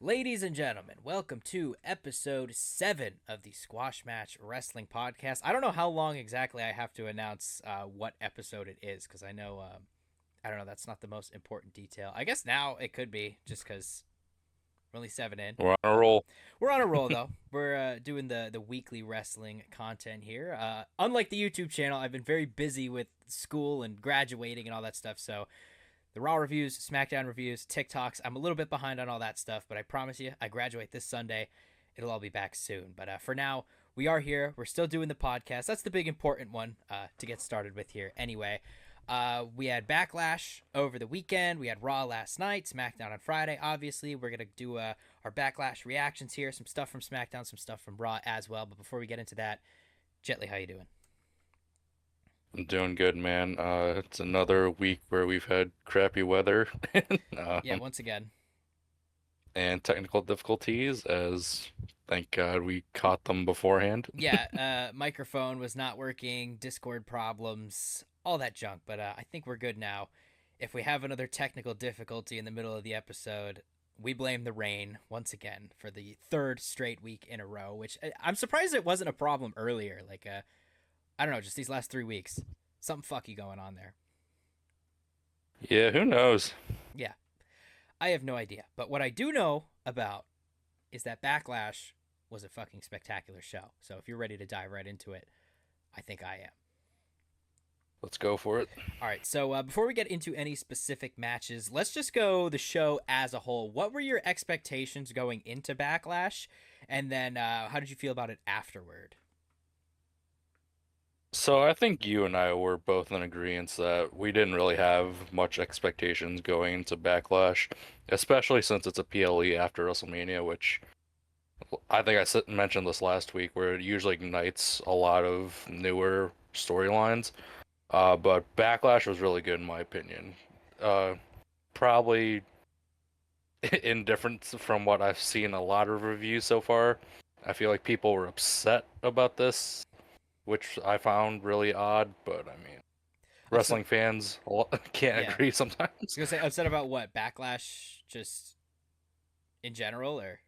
Ladies and gentlemen, welcome to episode 7 of the Squash Match Wrestling Podcast. I don't know how long exactly I have to announce what episode it is because I don't know, that's not the most important detail. I guess now it could be just because we're only 7 in. We're on a But roll. we're on a roll though. We're doing the weekly wrestling content here. Unlike the YouTube channel, I've been very busy with school and graduating and all that stuff, so the Raw reviews, SmackDown reviews, TikToks. I'm a little bit behind on all that stuff, but I promise you, I graduate this Sunday. It'll all be back soon. But for now, we are here. We're still doing the podcast. That's the big important one to get started with here. Anyway, we had Backlash over the weekend. We had Raw last night, SmackDown on Friday. Obviously, we're going to do our Backlash reactions here. Some stuff from SmackDown, some stuff from Raw as well. But before we get into that, Jetley, how you doing? I'm doing good, man. It's another week where we've had crappy weather Yeah, um, once again. and technical difficulties, as thank God we caught them beforehand. Yeah, microphone was not working, Discord problems, all that junk. But I think we're good now. If we have another technical difficulty in the middle of the episode, we blame the rain once again for the third straight week in a row. Which I'm surprised it wasn't a problem earlier. Like, I don't know, just these last 3 weeks, something fucky going on there. Yeah, who knows? Yeah, I have no idea. But what I do know about is that Backlash was a fucking spectacular show. So if you're ready to dive right into it, I think I am. Let's go for it. All right, so before we get into any specific matches, let's just go the show as a whole. What were your expectations going into Backlash, and then how did you feel about it afterward? So I think you and I were both in agreement that we didn't really have much expectations going into Backlash, especially since it's a PLE after WrestleMania, which I think mentioned this last week, where it usually ignites a lot of newer storylines. But Backlash was really good in my opinion. Uh, Probably indifferent from what I've seen a lot of reviews so far. I feel like people were upset about this, which I found really odd. But I mean, Upset? wrestling fans can't Yeah, I agree was sometimes. gonna say upset about what Backlash, just in general, or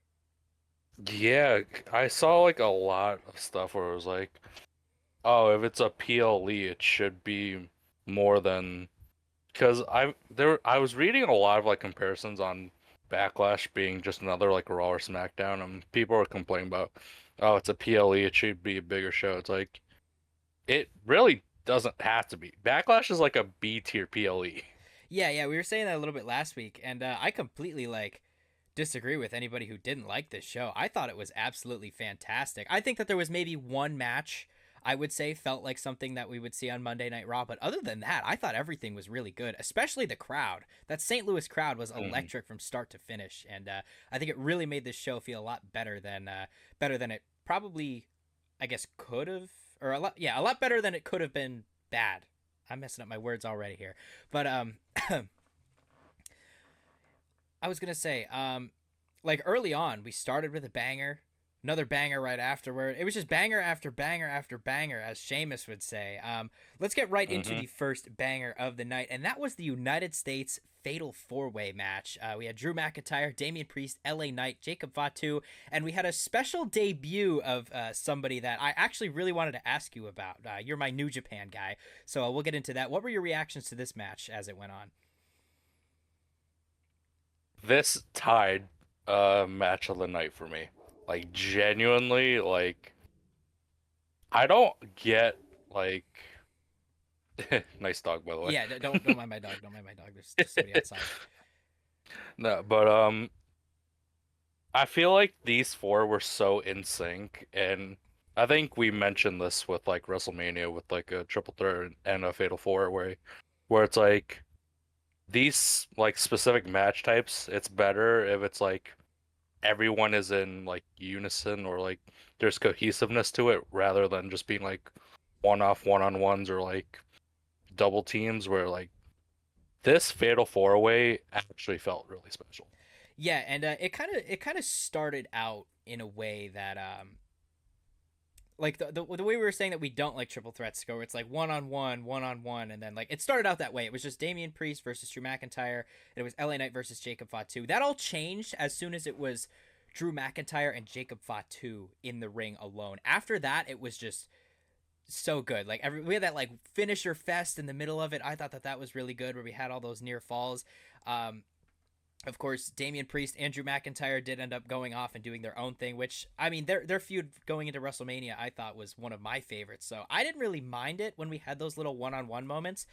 Yeah, I saw like a lot of stuff where it was like, oh, if it's a PLE, it should be more than because I was reading a lot of like comparisons on Backlash being just another like Raw or SmackDown, and people were complaining about, oh, it's a PLE, it should be a bigger show. It's like it really doesn't have to be. Backlash is like a B tier PLE. yeah, we were saying that a little bit last week, and I completely disagree with anybody who didn't like this show. I thought it was absolutely fantastic. I think that there was maybe one match I would say felt like something that we would see on Monday Night Raw, but other than that, I thought everything was really good, especially the crowd. That St. Louis crowd was Mhm. electric from start to finish, and I think it really made this show feel a lot better than it probably, I guess, could have, or a lot better than it could have been bad. I'm messing up my words already here, but I was gonna say, like early on, we started with a banger, another banger right afterward. It was just banger after banger after banger, as Sheamus would say. Let's get right into Mhm. the first banger of the night, and that was the United States Fatal Four Way match. We had Drew McIntyre, Damian Priest, LA Knight, Jacob Fatu, and we had a special debut of somebody that I actually really wanted to ask you about. You're my New Japan guy, so we'll get into that. What were your reactions to this match as it went on? This tied match of the night for me. Like genuinely, like I don't get like nice dog by the Yeah, don't mind my dog. Don't mind my dog. There's way. just somebody outside. No, but I feel like these four were so in sync, and I think we mentioned this with like WrestleMania with like a triple threat and a fatal four where it's like these like specific match types, it's better if it's like everyone is in like unison or like there's cohesiveness to it rather than just being like one-off one-on-ones or like double teams where like this fatal four way actually felt really special. Yeah, and it kind of started out in a way that like the way we were saying that we don't like triple threats go, where it's like one on one, and then like it started out that way. It was just Damian Priest versus Drew McIntyre, and it was LA Knight versus Jacob Fatu. That all changed as soon as it was Drew McIntyre and Jacob Fatu in the ring alone. After that, it was just so good. Like we had that like finisher fest in the middle of it. I thought that that was really good, where we had all those near falls. Um, of course, Damian Priest and Drew McIntyre did end up going off and doing their own thing, which I mean, their feud going into WrestleMania, I thought was one of my favorites. So I didn't really mind it when we had those little one-on-one moments.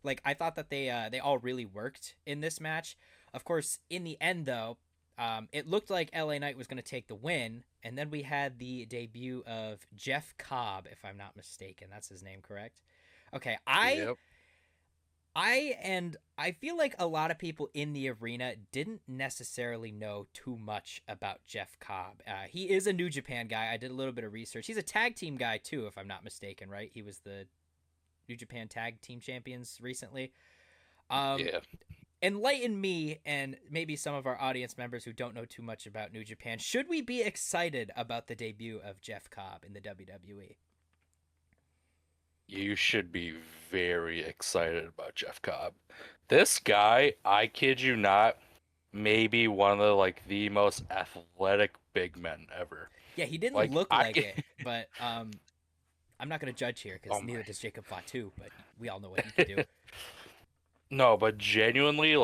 Like I thought that they all really worked in this match. Of course, in the end though, it looked like LA Knight was going to take the win, and then we had the debut of Jeff Cobb, if I'm not mistaken. That's his name, correct? Okay, Yep. I feel like a lot of people in the arena didn't necessarily know too much about Jeff Cobb. He is a New Japan guy. I did a little bit of research. He's a tag team guy too, if I'm not mistaken, right? He was the New Japan Tag Team Champions recently. Um, Yeah. Enlighten me and maybe some of our audience members who don't know too much about New Japan. Should we be excited about the debut of Jeff Cobb in the WWE? You should be very excited about Jeff Cobb. This guy, I kid you not, maybe one of the most athletic big men ever. Yeah, he didn't Like look I like it, but I'm not going to judge here oh because my. neither does Jacob Fatu, but we all know what he can do. No, but genuinely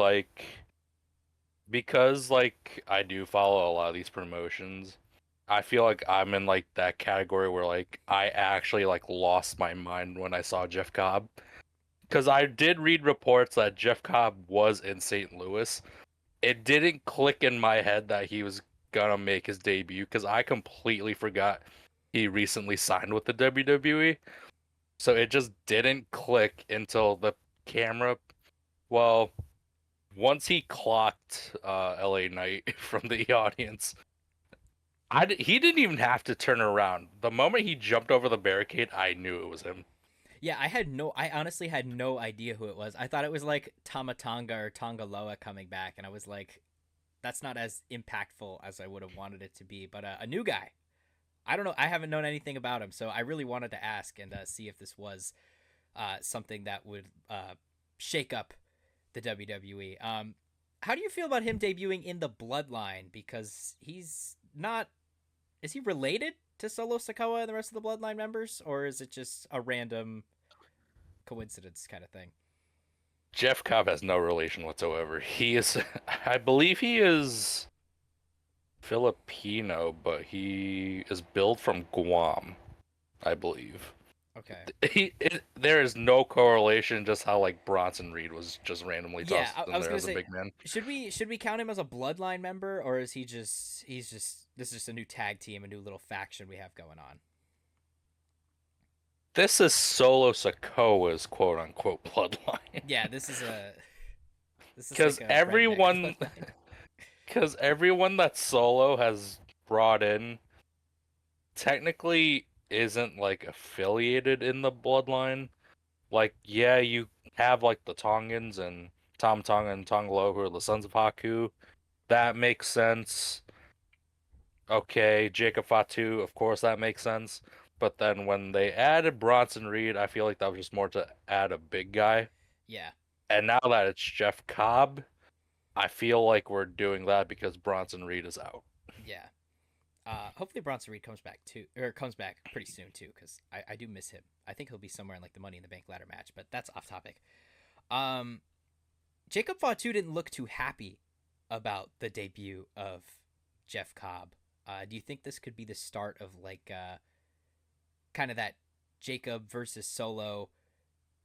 because I do follow a lot of these promotions, I feel like I'm in that category where I actually lost my mind when I saw Jeff Cobb. Because I did read reports that Jeff Cobb was in St. Louis. It didn't click in my head that he was gonna make his debut because I completely forgot he recently signed with the WWE. So it just didn't click until the camera. Well, once he clocked LA Knight from the audience, he didn't even have to turn around. The moment he jumped over the barricade, I knew it was him. Yeah, I honestly had no idea who it was. I thought it was like Tamatanga or Tongaloa coming back, and I was like, that's not as impactful as I would have wanted it to be. But a new guy. I don't know. I haven't known anything about him, so I really wanted to ask and see if this was something that would shake up the WWE. How do you feel about him debuting in the Bloodline? Because he's not. Is he related to Solo Sikoa and the rest of the Bloodline members, or is it just a random coincidence kind of thing? Jeff Cobb has no relation whatsoever. He is, I believe he is Filipino, but he is billed from Guam, I believe. Okay. There is no correlation, just how Bronson Reed was just randomly Yeah, tossed I in was there gonna as a say, big man. should we count him as a Bloodline member, or is he's just this is just a new tag team, a new little faction we have going on? This is Solo Sikoa's quote unquote bloodline. Yeah, this is Because like a redneck everyone, Bloodline. because everyone that Solo has brought in technically isn't affiliated in the bloodline. Yeah, you have the Tongans and Tom Tonga and Tonglo who are the sons of Haku. That makes sense. Okay, Jacob Fatu, of course that makes sense. But then when they added Bronson Reed, I feel like that was just more to add a big guy. Yeah, And now that it's Jeff Cobb, I feel like we're doing that because Bronson Reed is out. yeah. Hopefully Bronson Reed comes back too, or comes back pretty soon too, because I do miss him. I think he'll be somewhere in like the Money in the Bank ladder match, but that's off topic. Um, Jacob Fatu didn't look too happy about the debut of Jeff Cobb. Do you think this could be the start of kind of that Jacob versus Solo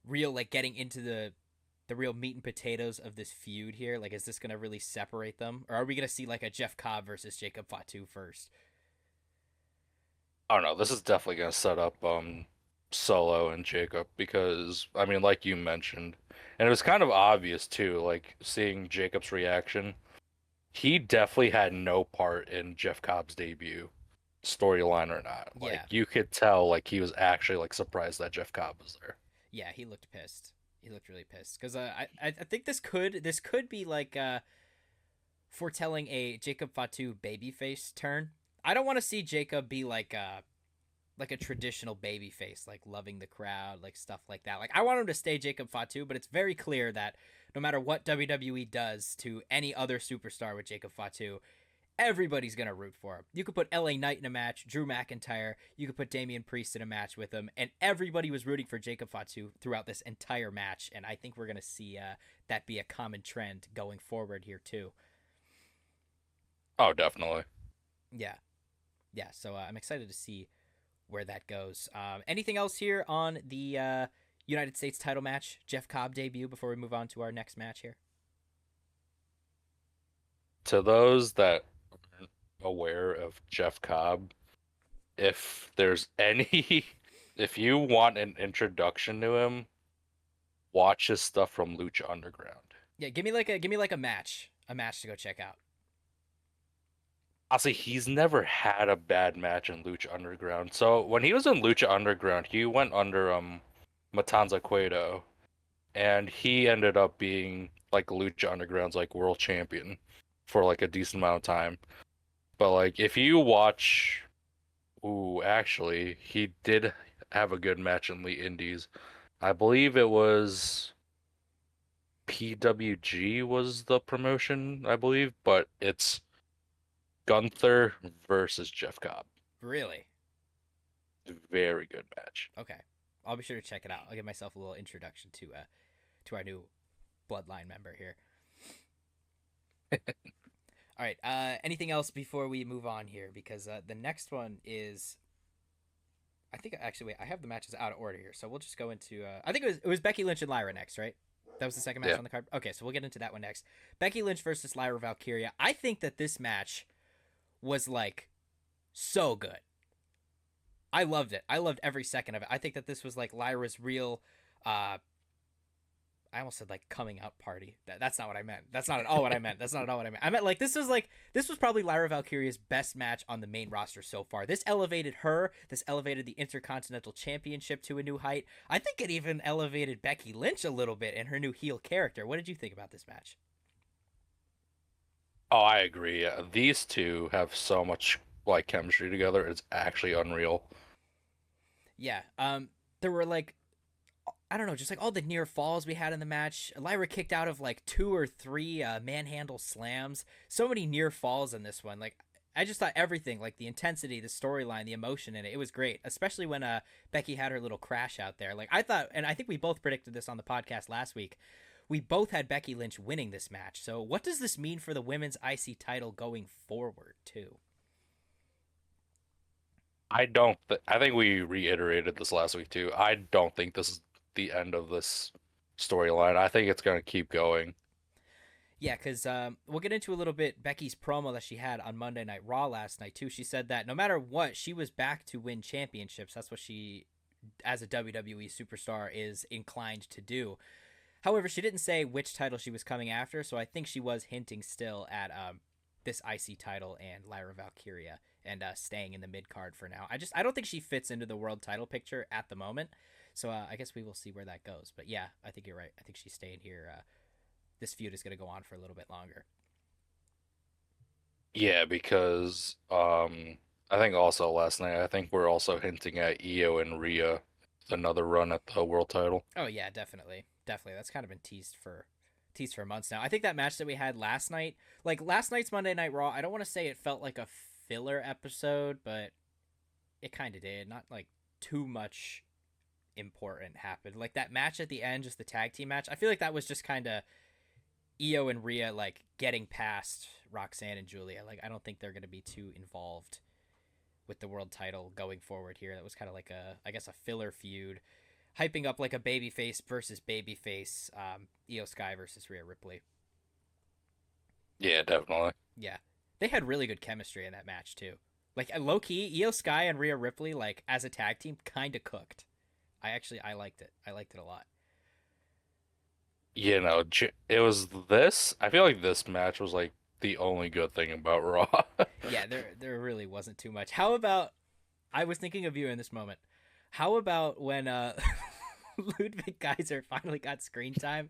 real getting into the real meat and potatoes of this feud here? Like, is this gonna really separate them, or are we gonna see like a Jeff Cobb versus Jacob Fatu first? I don't know. This is definitely gonna set up Solo and Jacob because I mean, like you mentioned, and it was kind of obvious too, seeing Jacob's reaction. He definitely had no part in Jeff Cobb's debut, storyline or not. Yeah, You could tell he was actually surprised that Jeff Cobb was there. yeah, he looked pissed. He looked really pissed because I think this could be foretelling a Jacob Fatu babyface turn. I don't want to see Jacob be like a traditional baby face, like loving the crowd, like stuff like that. Like I want him to stay Jacob Fatu, but it's very clear that no matter what WWE does to any other superstar with Jacob Fatu, everybody's gonna root for him. You could put LA Knight in a match, Drew McIntyre, you could put Damian Priest in a match with him, and everybody was rooting for Jacob Fatu throughout this entire match. And I think we're gonna see that be a common trend going forward here too. Oh, definitely. Yeah, yeah. So I'm excited to see where that goes. Anything else here on the United States title match, Jeff Cobb debut before we move on to our next match here? To those that aren't aware of Jeff Cobb, if there's any, if you want an introduction to him, watch his stuff from Lucha Underground. Yeah, give me like a match to go check out. Honestly, he's never had a bad match in Lucha Underground. So when he was in Lucha Underground, he went under Matanza Cueto, and he ended up being like Lucha Underground's like world champion for like a decent amount of time. But like if you watch, ooh, actually, he did have a good match in the Indies. I believe it was PWG was the promotion, I believe, but it's Gunther versus Jeff Cobb. Really? Very good match. Okay, I'll be sure to check it out. I'll give myself a little introduction to our new bloodline member here. All right. Anything else before we move on here? Because the next one is, I think actually wait, I have the matches out of order here, so we'll just go into. I think it was Becky Lynch and Lyra next, right? That was the second match Yeah. on the card. Okay, so we'll get into that one next. Becky Lynch versus Lyra Valkyria. I think that this match was like so good. I loved it. I loved every second of it. I think that this was like Lyra's real I almost said like coming out party. That's not what I meant. That's not at all what I meant. That's not at all what I meant. I meant like this was probably Lyra Valkyria's best match on the main roster so far. This elevated her. This elevated the Intercontinental Championship to a new height. I think it even elevated Becky Lynch a little bit in her new heel character. What did you think about this match? Oh, I agree. These two have so much like chemistry together. It's actually unreal. Yeah. There were like I don't know, just like all the near falls we had in the match. Lyra kicked out of like 2 or 3 manhandle slams. So many near falls in this one. Like I just thought everything, like the intensity, the storyline, the emotion in it, it was great. Especially when Becky had her little crash out there. Like I thought, and I think we both predicted this on the podcast last week. We both had Becky Lynch winning this match. So what does this mean for the women's IC title going forward too? I don't. I think we reiterated this last week too. I don't think this is the end of this storyline. I think it's gonna keep going. Yeah, because we'll get into a little bit Becky's promo that she had on Monday Night Raw last night, too. She said that no matter what, she was back to win championships. That's what she, as a WWE superstar, is inclined to do. However, she didn't say which title she was coming after, so I think she was hinting still at this IC title and Lyra Valkyria and staying in the mid card for now. I don't think she fits into the world title picture at the moment, so I guess we will see where that goes. But yeah, I think you're right. I think she's staying here. This feud is going to go on for a little bit longer. Yeah, because I think also last night I think we're also hinting at Io and Rhea another run at the world title. Oh yeah, definitely, definitely. That's kind of been teased for months now. I think that match that we had last night, like last night's Monday Night Raw, I don't want to say it felt like a filler episode, but it kind of did. Not like too much important happened. Like that match at the end, just the tag team match. I feel like that was just kind of Io and Rhea like getting past Roxanne and Julia. Like I don't think they're going to be too involved with the world title going forward here. That was kind of like I guess a filler feud, hyping up like a babyface versus babyface, Io Sky versus Rhea Ripley. Yeah, definitely. Yeah, they had really good chemistry in that match too. Like low key, Io Sky and Rhea Ripley like as a tag team kind of cooked. I liked it. I liked it a lot. You know, it was this. I feel like this match was like the only good thing about Raw. Yeah, there really wasn't too much. How about I was thinking of you in this moment. How about when Ludwig Kaiser finally got screen time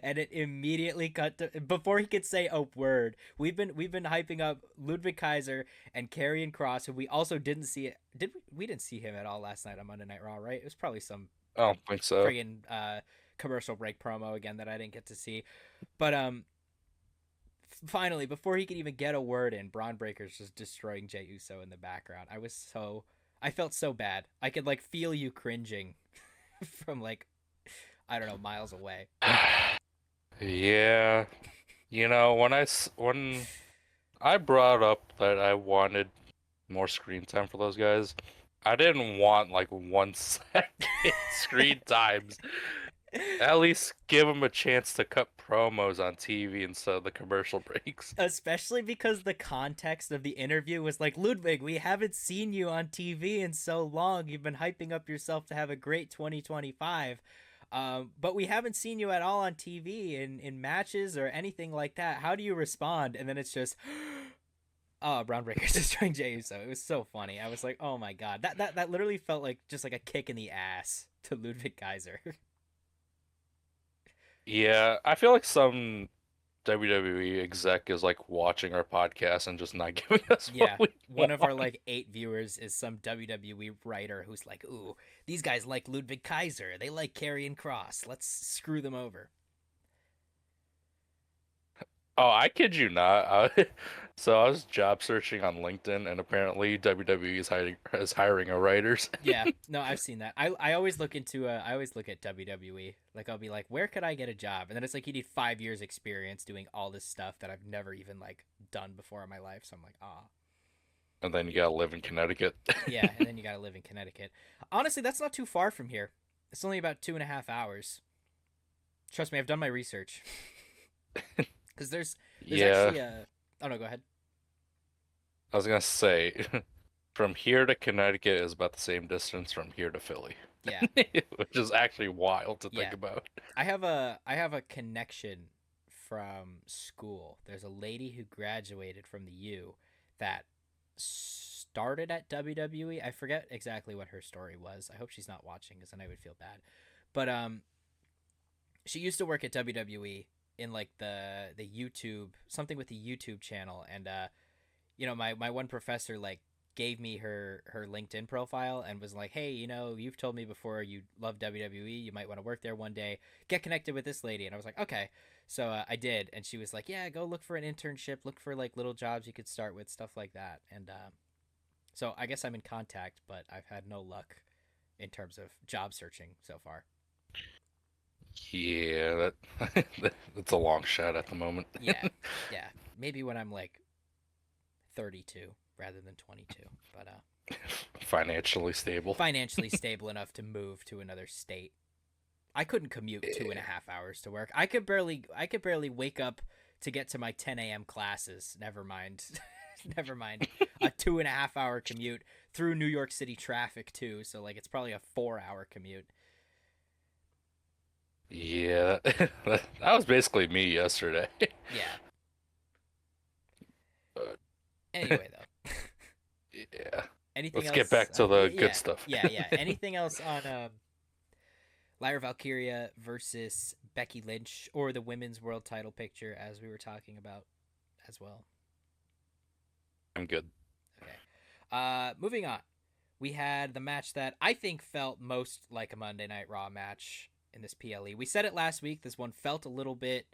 and it immediately cut to before he could say a word. We've been hyping up Ludwig Kaiser and Karrion Kross, who we also didn't see it. Did we? We didn't see him at all last night on Monday Night Raw, right? It was probably some I don't think so. friggin' commercial break promo again that I didn't get to see. But finally, before he could even get a word in, Braun Breaker's just destroying Jey Uso in the background. I felt so bad. I could like feel you cringing from like I don't know miles away. Yeah, when I brought up that I wanted more screen time for those guys, I didn't want like 1 second screen times. At least give them a chance to cut promos on TV instead of the commercial breaks. Especially because the context of the interview was like, Ludwig, we haven't seen you on TV in so long. You've been hyping up yourself to have a great 2025. But we haven't seen you at all on TV in matches or anything like that. How do you respond? And then it's just, oh, Braun Breaker's destroying Jey Uso. It was so funny. I was like, oh my god, that literally felt like just like a kick in the ass to Ludwig Kaiser. Yeah, I feel like some WWE exec is like watching our podcast and just not giving us Yeah, what we one of our want. like 8 viewers is some WWE writer who's like, ooh, these guys like Ludwig Kaiser. They like Karrion Kross. Let's screw them over. Oh, I kid you not. So I was job searching on LinkedIn, and apparently WWE is hiring a writers. Yeah, no, I've seen that. I always look into I always look at WWE. Like I'll be like, where could I get a job? And then it's like you need 5 years experience doing all this stuff that I've never even like done before in my life. So I'm like, ah, And then you gotta live in Connecticut. yeah. And then you gotta live in Connecticut. Honestly, that's not too far from here. It's only about 2.5 hours. Trust me, I've done my research. Because there's Yeah, actually a. Oh no, go ahead. I was gonna say, from here to Connecticut is about the same distance from here to Philly, Yeah, which is actually wild to think yeah. about. I have a connection from school. There's a lady who graduated from the U that started at WWE. I forget exactly what her story was. I hope she's not watching because then I would feel bad. But she used to work at WWE in like the YouTube something with the YouTube channel, and my one professor like gave me her LinkedIn profile and was like, hey, you've told me before you love WWE, you might want to work there one day, get connected with this lady. And I was like, okay. So I did, and she was like, yeah, go look for an internship, look for like little jobs you could start with, stuff like that. And so I guess I'm in contact, but I've had no luck in terms of job searching so far. Yeah, that's a long shot at the moment. Yeah, yeah, maybe when I'm like 32 rather than 22, but Financially stable. financially stable enough to move to another state. I couldn't commute two and a Yeah. half hours to work. I could barely wake up to get to my 10 a.m. classes. Never mind, never mind a 2.5 hour commute through New York City traffic too. So like it's probably a 4 hour commute. Yeah, that was basically me yesterday. Yeah. But Anyway though, yeah, anything let's get else? back to the good Yeah, stuff. yeah, yeah. Anything else on Lyra Valkyria versus Becky Lynch or the women's world title picture as we were talking about as well? I'm good. Okay. Moving on. We had the match that I think felt most like a Monday Night Raw match in this PLE. We said it last week. This one felt a little bit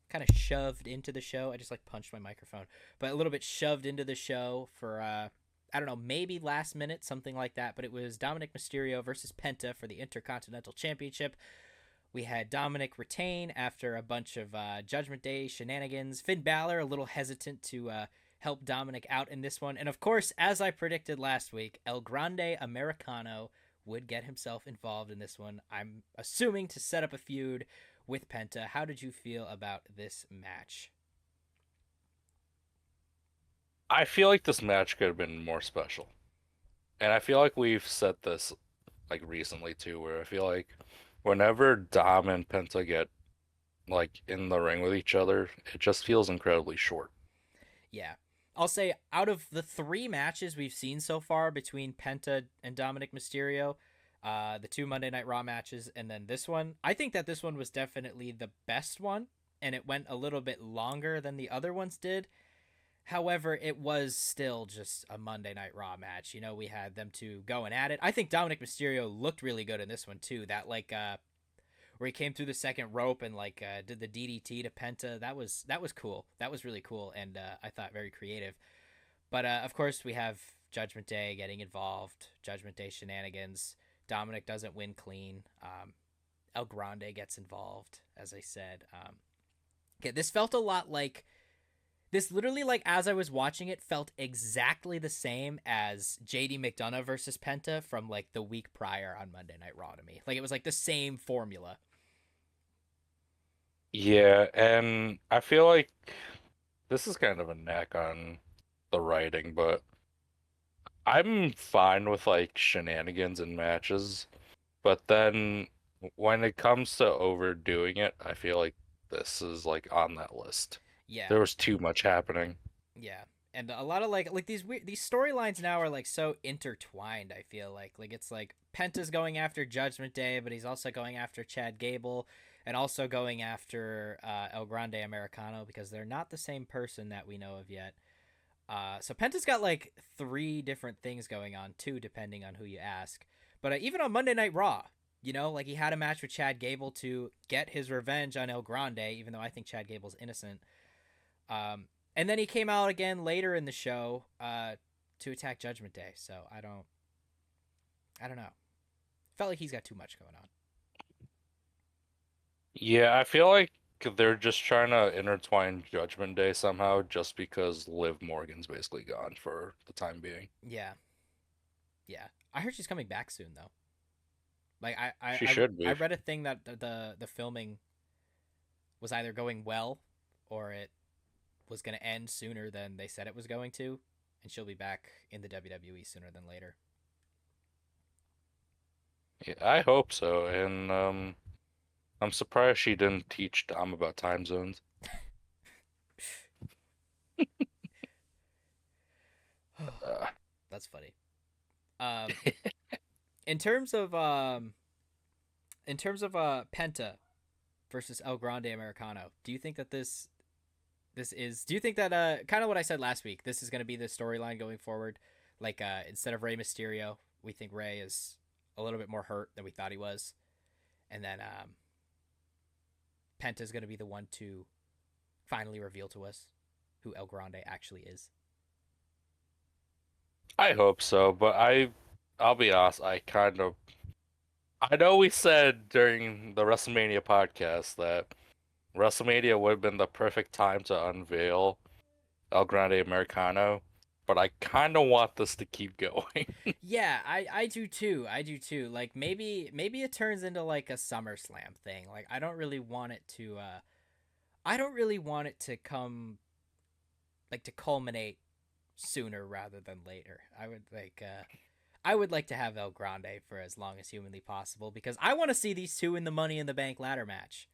kind of shoved into the show. I just like punched my microphone, but a little bit shoved into the show for I don't know, maybe last minute, something like that. But it was Dominic Mysterio versus Penta for the Intercontinental Championship. We had Dominic retain after a bunch of Judgment Day shenanigans. Finn Balor a little hesitant to help Dominic out in this one. And of course, as I predicted last week, El Grande Americano would get himself involved in this one. I'm assuming to set up a feud with Penta. How did you feel about this match? I feel like this match could have been more special, and I feel like we've said this like recently too, where I feel like whenever Dom and Penta get like in the ring with each other, it just feels incredibly short. Yeah. I'll say out of the 3 matches we've seen so far between Penta and Dominic Mysterio, The two Monday Night Raw matches, and then this one. I think that this one was definitely the best one, and it went a little bit longer than the other ones did. However, it was still just a Monday Night Raw match. You know, we had them two going at it. I think Dominic Mysterio looked really good in this one too. That like where he came through the second rope and like did the DDT to Penta. That was cool. That was really cool, and I thought very creative. But of course, we have Judgment Day getting involved. Judgment Day shenanigans. Dominic doesn't win clean. El Grande gets involved, as I said. Okay, this felt a lot like this. Literally, like as I was watching it, felt exactly the same as JD McDonough versus Penta from like the week prior on Monday Night Raw to me. Like it was like the same formula. Yeah, and I feel like this is kind of a knack on the writing, but I'm fine with like shenanigans in matches, but then when it comes to overdoing it, I feel like this is like on that list. Yeah, There was too much happening. yeah, and a lot of like these weird these storylines now are like so intertwined. I feel like it's like Penta's going after Judgment Day, but he's also going after Chad Gable, and also going after El Grande Americano because they're not the same person that we know of yet. So Penta's got like three different things going on too, depending on who you ask. But even on Monday Night Raw, you know, like he had a match with Chad Gable to get his revenge on El Grande, even though I think Chad Gable's innocent. And then he came out again later in the show to attack Judgment Day. So I don't know. Felt like he's got too much going on. Yeah, I feel like they're just trying to intertwine Judgment Day somehow just because Liv Morgan's basically gone for the time being. Yeah, yeah. I heard she's coming back soon though. Like She should I be. read a thing that the filming was either going well or it was going to end sooner than they said it was going to, and she'll be back in the WWE sooner than later. Yeah, I hope so. And I'm surprised she didn't teach Dom about time zones. Uh, That's funny. Um, in terms of Penta versus El Grande Americano, do you think that this is? Do you think that kind of what I said last week? This is going to be the storyline going forward. Like instead of Rey Mysterio, we think Rey is a little bit more hurt than we thought he was, and then Penta is going to be the one to finally reveal to us who El Grande actually is. I hope so, but I'll be honest, I know we said during the WrestleMania podcast that WrestleMania would have been the perfect time to unveil El Grande Americano, but I kind of want this to keep going. Yeah, I do too. I do too. Like maybe it turns into like a SummerSlam thing. Like I don't really want it to come like to culminate sooner rather than later. I would like to have El Grande for as long as humanly possible because I want to see these two in the Money in the Bank ladder match.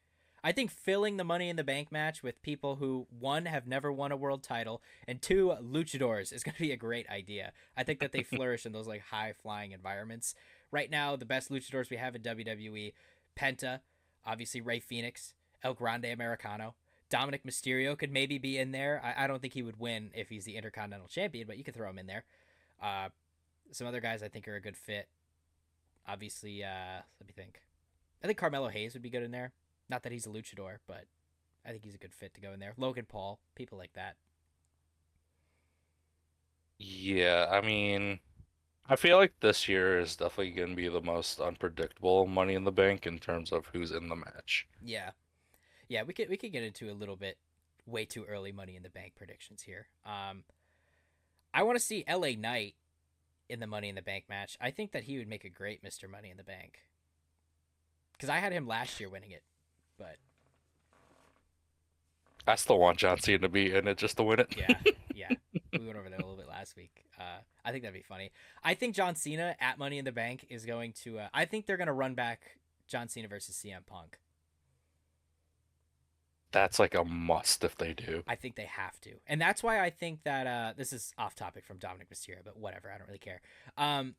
I think filling the Money in the Bank match with people who, one, have never won a world title, and two, luchadors is going to be a great idea. I think that they flourish in those like high flying environments. Right now, the best luchadors we have in WWE: Penta, obviously Rey Fenix, El Grande Americano. Dominic Mysterio could maybe be in there. I don't think he would win if he's the Intercontinental Champion, but you could throw him in there. Uh, some other guys I think are a good fit. Obviously, let me think. I think Carmelo Hayes would be good in there. Not that he's a luchador, but I think he's a good fit to go in there. Logan Paul, people like that. Yeah, I mean, I feel like this year is definitely going to be the most unpredictable Money in the Bank in terms of who's in the match. Yeah, yeah. We could get into a little bit way too early Money in the Bank predictions here. I want to see L.A. Knight in the Money in the Bank match. I think that he would make a great Mr. Money in the Bank because I had him last year winning it, but I still want John Cena to be in it just to win it. yeah, yeah. We went over that a little bit last week. I think that'd be funny. I think John Cena at Money in the Bank is going to. I think they're going to run back John Cena versus CM Punk. That's like a must if they do. I think they have to, and that's why I think that this is off topic from Dominic Mysterio, but whatever. I don't really care. Um,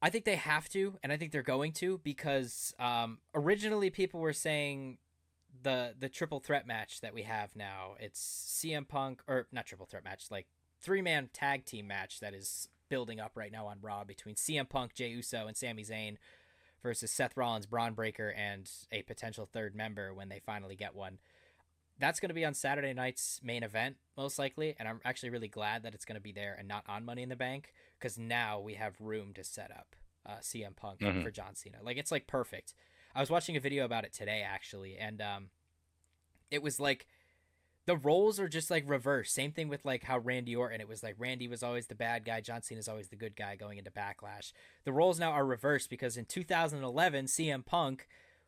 I think they have to, and I think they're going to because originally people were saying the triple threat match that we have now. It's CM Punk, or not triple threat match, like 3-man tag team match that is building up right now on Raw between CM Punk, Jey Uso, and Sami Zayn versus Seth Rollins, Braun Breaker, and a potential third member when they finally get one. That's going to be on Saturday night's main event, most likely. And I'm actually really glad that it's going to be there and not on Money in the Bank because now we have room to set up CM Punk Hmm. for John Cena. Like, it's like perfect. I was watching a video about it today, actually, and it was like the roles are just like reversed. Same thing with like how Randy Orton, it was like Randy was always the bad guy, John Cena's always the good guy going into Backlash. The roles now are reversed because in 2011, CM Punk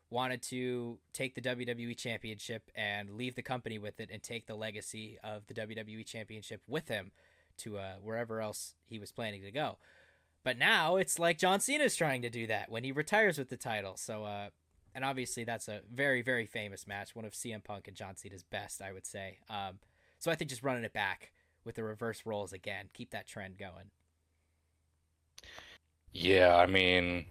wanted to take the WWE Championship and leave the company with it and take the legacy of the WWE Championship with him to wherever else he was planning to go. But now it's like John Cena's trying to do that when he retires with the title. So, and obviously that's a very, very famous match, one of CM Punk and John Cena's best, I would say. So I think just running it back with the reverse roles again, keep that trend going. Yeah, I mean,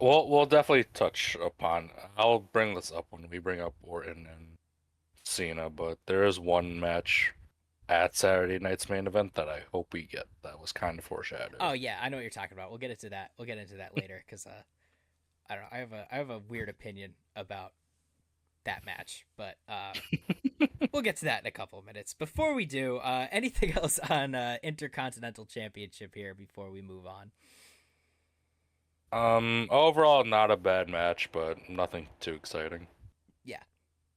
we'll definitely touch upon. I'll bring this up when we bring up Orton and Cena, but there is one match at Saturday night's main event that I hope we get. That was kind of Oh foreshadowed. yeah, I know what you're talking about. We'll get into that. We'll get into that later because I don't know. I have a weird opinion about that match, but we'll get to that in a couple of minutes. Before we do, anything else on Intercontinental Championship here before we move on? Overall, not a bad match, but nothing too exciting. Yeah,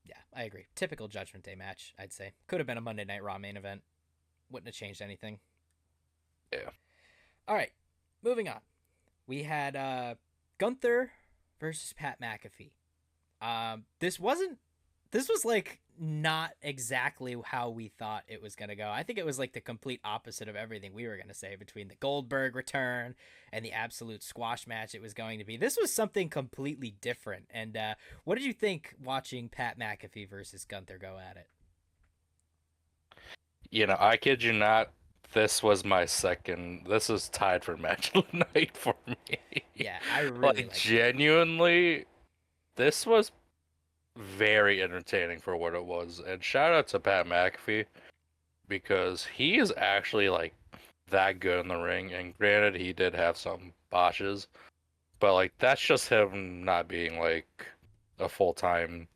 yeah, I agree. Typical Judgment Day match, I'd say. Could have been a Monday Night Raw main event. Wouldn't have changed anything. Yeah. All right, moving on. We had Gunther versus Pat McAfee. This wasn't. This was like not exactly how we thought it was gonna go. I think it was like the complete opposite of everything we were gonna say between the Goldberg return and the absolute squash match it was going to be. This was something completely different. And what did you think watching Pat McAfee versus Gunther go at it? I kid you not, this was my second. This is tied for match of the night for me. Yeah, I really Like, liked it. genuinely, this was very entertaining for what it was. And shout out to Pat McAfee because he is actually like that good in the ring. And granted, he did have some botches, but like that's just him not being like a full-time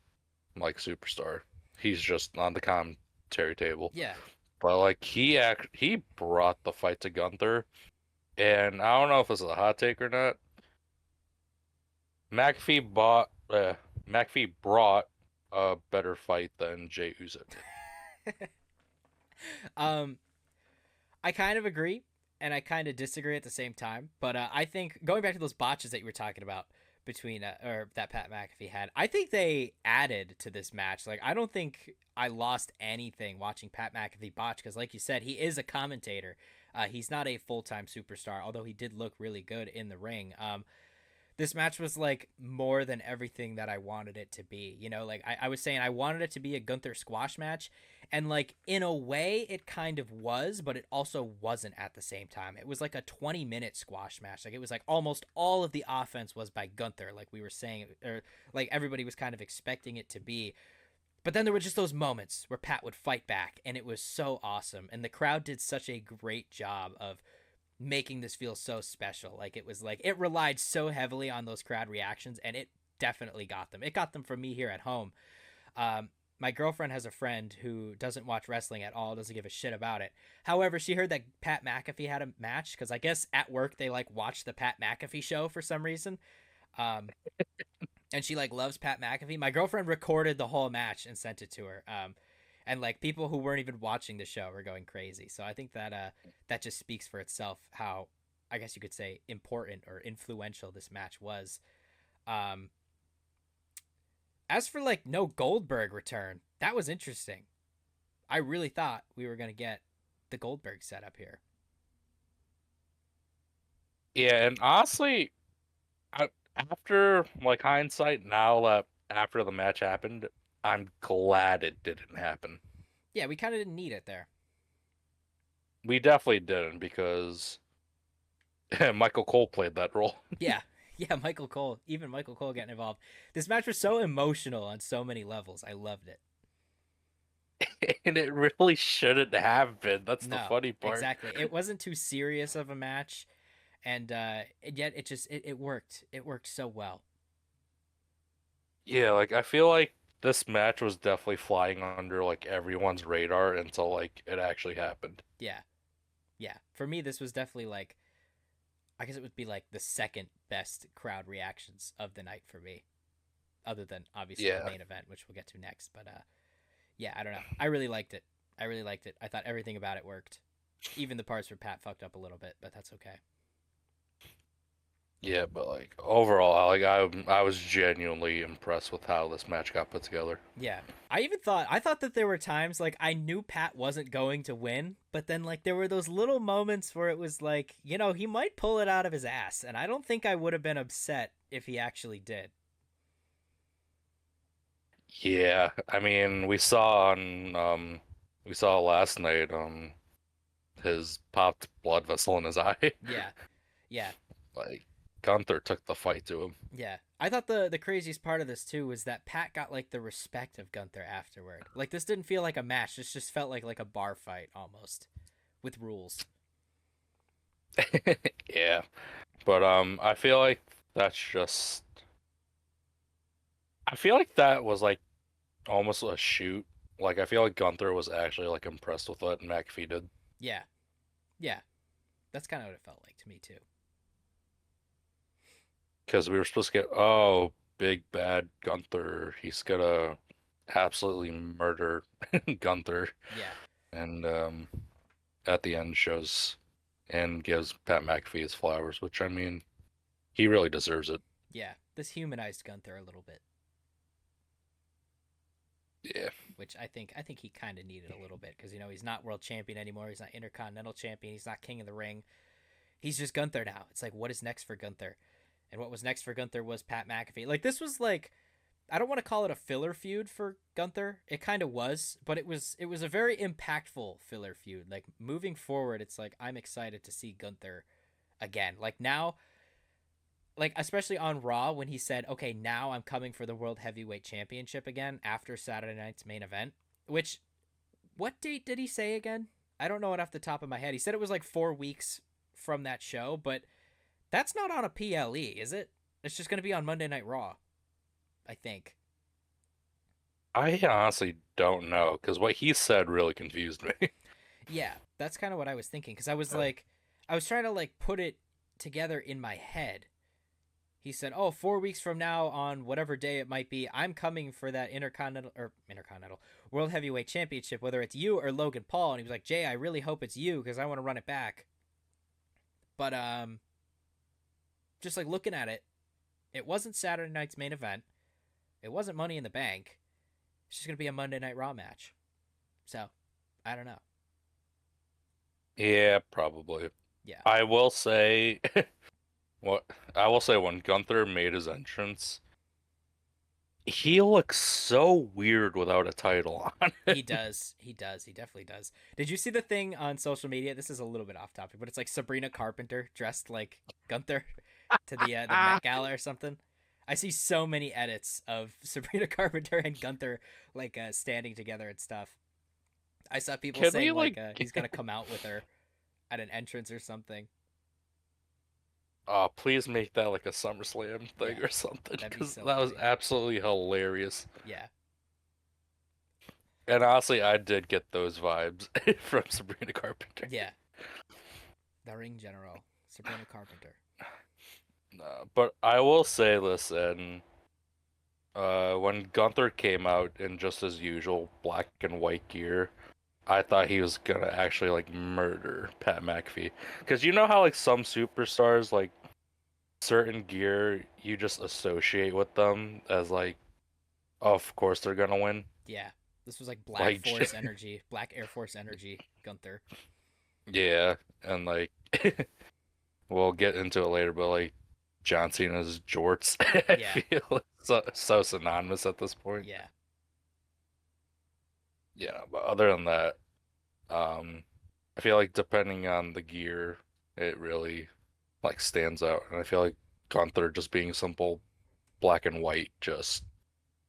like superstar. He's just on the commentary table. Yeah. But like he brought the fight to Gunther, and I don't know if this is a hot take or not. McAfee bought McAfee brought a better fight than Jey Uso did. um, I kind of agree and I kind of disagree at the same time. But I think going back to those botches that you were talking about between or that Pat McAfee had, I think they added to this match. Like I don't think I lost anything watching Pat McAfee botch because, like you said, he is a commentator. He's not a full time superstar, although he did look really good in the ring. This match was like more than everything that I wanted it to be. You know, like I was saying, I wanted it to be a Gunther squash match. And like in a way, it kind of was, but it also wasn't at the same time. It was like a 20-minute squash match. Like it was like almost all of the offense was by Gunther, like we were saying, or like everybody was kind of expecting it to be. But then there were just those moments where Pat would fight back, and it was so awesome. And the crowd did such a great job of making this feel so special. Like it was like it relied so heavily on those crowd reactions, and it definitely got them. It got them from me here at home. My girlfriend has a friend who doesn't watch wrestling at all, doesn't give a shit about it. However, she heard that Pat McAfee had a match because I guess at work they like watch the Pat McAfee show for some reason. Um, and she like loves Pat McAfee. My girlfriend recorded the whole match and sent it to her. And like people who weren't even watching the show were going crazy. So I think that that just speaks for itself how I guess you could say important or influential this match was. Um, as for like no Goldberg return, that was interesting. I really thought we were gonna get the Goldberg setup here. Yeah, and honestly, after like hindsight, now that after the match happened, I'm glad it didn't happen. Yeah, we kind of didn't need it there. We definitely didn't because Michael Cole played that role. Yeah, yeah, Michael Cole, even Michael Cole getting involved. This match was so emotional on so many levels. I loved it. And it really shouldn't have been. That's the No, funny part. exactly. It wasn't too serious of a match, and yet it worked. It worked so well. Yeah, like I feel like this match was definitely flying under like everyone's radar until like it actually happened. Yeah, yeah. For me, this was definitely like I guess it would be like the second best crowd reactions of the night for me, other than obviously the Yeah. main event, which we'll get to next. But yeah, I don't know. I really liked it. I really liked it. I thought everything about it worked, even the parts where Pat fucked up a little bit, but that's okay. Yeah, but like overall, like I was genuinely impressed with how this match got put together. Yeah. I thought that there were times like I knew Pat wasn't going to win, but then like there were those little moments where it was like, he might pull it out of his ass, and I don't think I would have been upset if he actually did. Yeah, I mean, we saw last night his popped blood vessel in his eye. Yeah. Yeah. Like Gunther took the fight to him. Yeah. I thought the craziest part of this too was that Pat got like the respect of Gunther afterward. Like this didn't feel like a match. This just felt like a bar fight almost with rules. Yeah, but I feel like that's just I feel like that was like almost a shoot. Like I feel like Gunther was actually like impressed with what McAfee did Yeah. Yeah. That's kind of what it felt like to me too. because we were supposed to get, oh, big bad Gunther. He's gonna absolutely murder Gunther, Yeah. and at the end shows and gives Pat McAfee his flowers, which I mean, he really deserves it. Yeah. This humanized Gunther a little bit, Yeah. which I think he kind of needed a little bit because he's not world champion anymore. He's not intercontinental champion. He's not king of the ring. He's just Gunther now. It's like what is next for Gunther? And what was next for Gunther was Pat McAfee. Like this was like I don't want to call it a filler feud for Gunther. It kind of was, but it was a very impactful filler feud. Like moving forward, it's like I'm excited to see Gunther again. Like now, like especially on Raw when he said, "Okay, now I'm coming for the World Heavyweight Championship again after Saturday night's main event." Which what date did he say again? I don't know it off the top of my head. He said it was like 4 weeks from that show, but that's not on a PLE, is it? It's just going to be on Monday Night Raw, I think. I honestly don't know because what he said really confused me. Yeah, that's kind of what I was thinking because I was trying to like put it together in my head. He said, "Oh, 4 weeks from now, on whatever day it might be, I'm coming for that intercontinental World Heavyweight Championship, whether it's you or Logan Paul." And he was like, "Jay, I really hope it's you because I want to run it back." But just like looking at it, it wasn't Saturday night's main event. It wasn't Money in the Bank. It's just gonna be a Monday Night Raw match. So, I don't know. Yeah, probably. Yeah, I will say what I will say when Gunther made his entrance, he looks so weird without a title on he it. does. He does. He definitely does. Did you see the thing on social media? This is a little bit off topic, but it's like Sabrina Carpenter dressed like Gunther to the Met Gala or something. I see so many edits of Sabrina Carpenter and Gunther like standing together and stuff. I saw people Can we saying like like he's gonna come out with her at an entrance or something. please make that like a SummerSlam thing Yeah, or something that'd be because so that was funny. absolutely hilarious. Yeah, And honestly, I did get those vibes from Sabrina Carpenter. yeah. The Ring General, Sabrina Carpenter. But I will say this, and when Gunther came out in just his usual black and white gear, I thought he was gonna actually like murder Pat McAfee. Because you know how like some superstars like certain gear you just associate with them as like, oh, of course they're gonna win. Yeah, this was like Black Like, Force energy, Black Air Force energy, Gunther. yeah, and like we'll get into it later, but like John Cena's jorts, I Yeah, feel it's so synonymous at this point. yeah, Yeah, but other than that, I feel like depending on the gear, it really. like stands out, and I feel like Gunther just being simple black and white just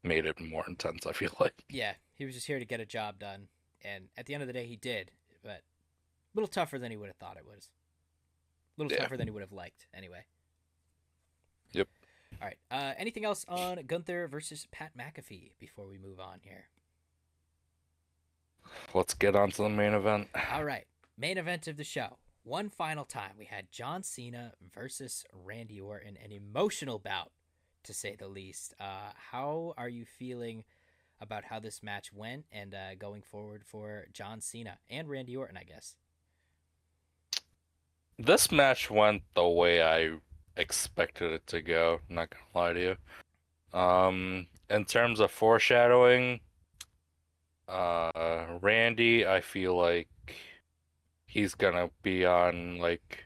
made it more intense, I feel like. Yeah, he was just here to get a job done, and at the end of the day, he did. But a little tougher than he would have thought it was. A little Yeah. tougher than he would have liked, anyway. Yep. All right. Anything else on Gunther versus Pat McAfee before we move on here? Let's get on to the main event. All right. Main event of the show. One final time, we had John Cena versus Randy Orton, an emotional bout, to say the least. How are you feeling about how this match went and going forward for John Cena and Randy Orton, I guess? This match went the way I expected it to go, not gonna lie to you. In terms of foreshadowing, Randy, I feel like he's gonna be on like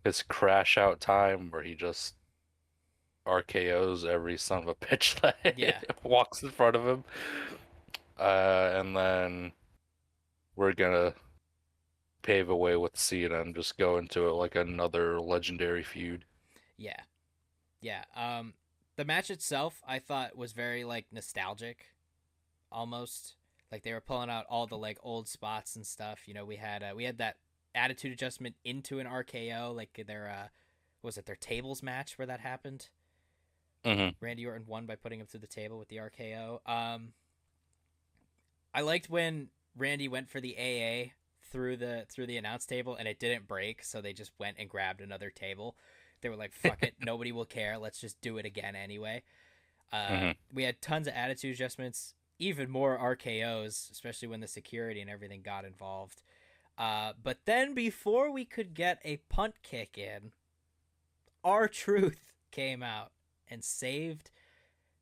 his crash out time where he just RKO's every son of a bitch Yeah, that walks in front of him. And then we're gonna pave a way with Cena and just go into it like another legendary feud. yeah, yeah. The match itself, I thought, was very like nostalgic, almost. Like they were pulling out all the like old spots and stuff. You know, we had that attitude adjustment into an RKO, like their was it their tables match where that happened? Hmm. Randy Orton won by putting him through the table with the RKO. I liked when Randy went for the AA through the announce table and it didn't break, so they just went and grabbed another table. They were like, "Fuck it, nobody will care. Let's just do it again anyway." Hmm. We had tons of attitude adjustments, even more RKO's, especially when the security and everything got involved. But then before we could get a punt kick in, R-Truth came out and saved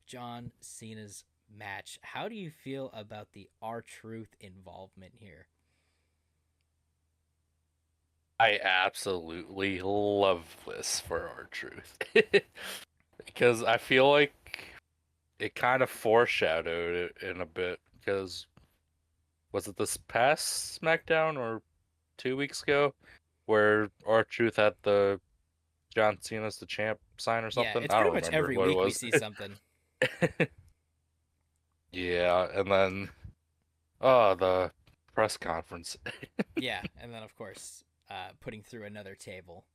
John Cena's match. How do you feel about the R-Truth involvement here? I absolutely love this for R-Truth. Because I feel like it kind of foreshadowed it in a bit. Because was it this past SmackDown or 2 weeks ago where R-Truth had the John Cena's the champ sign or Yeah, something? it's I pretty don't much remember every what it week we was. see something. Yeah, and then oh, the press conference. Yeah, and then of course, putting through another table,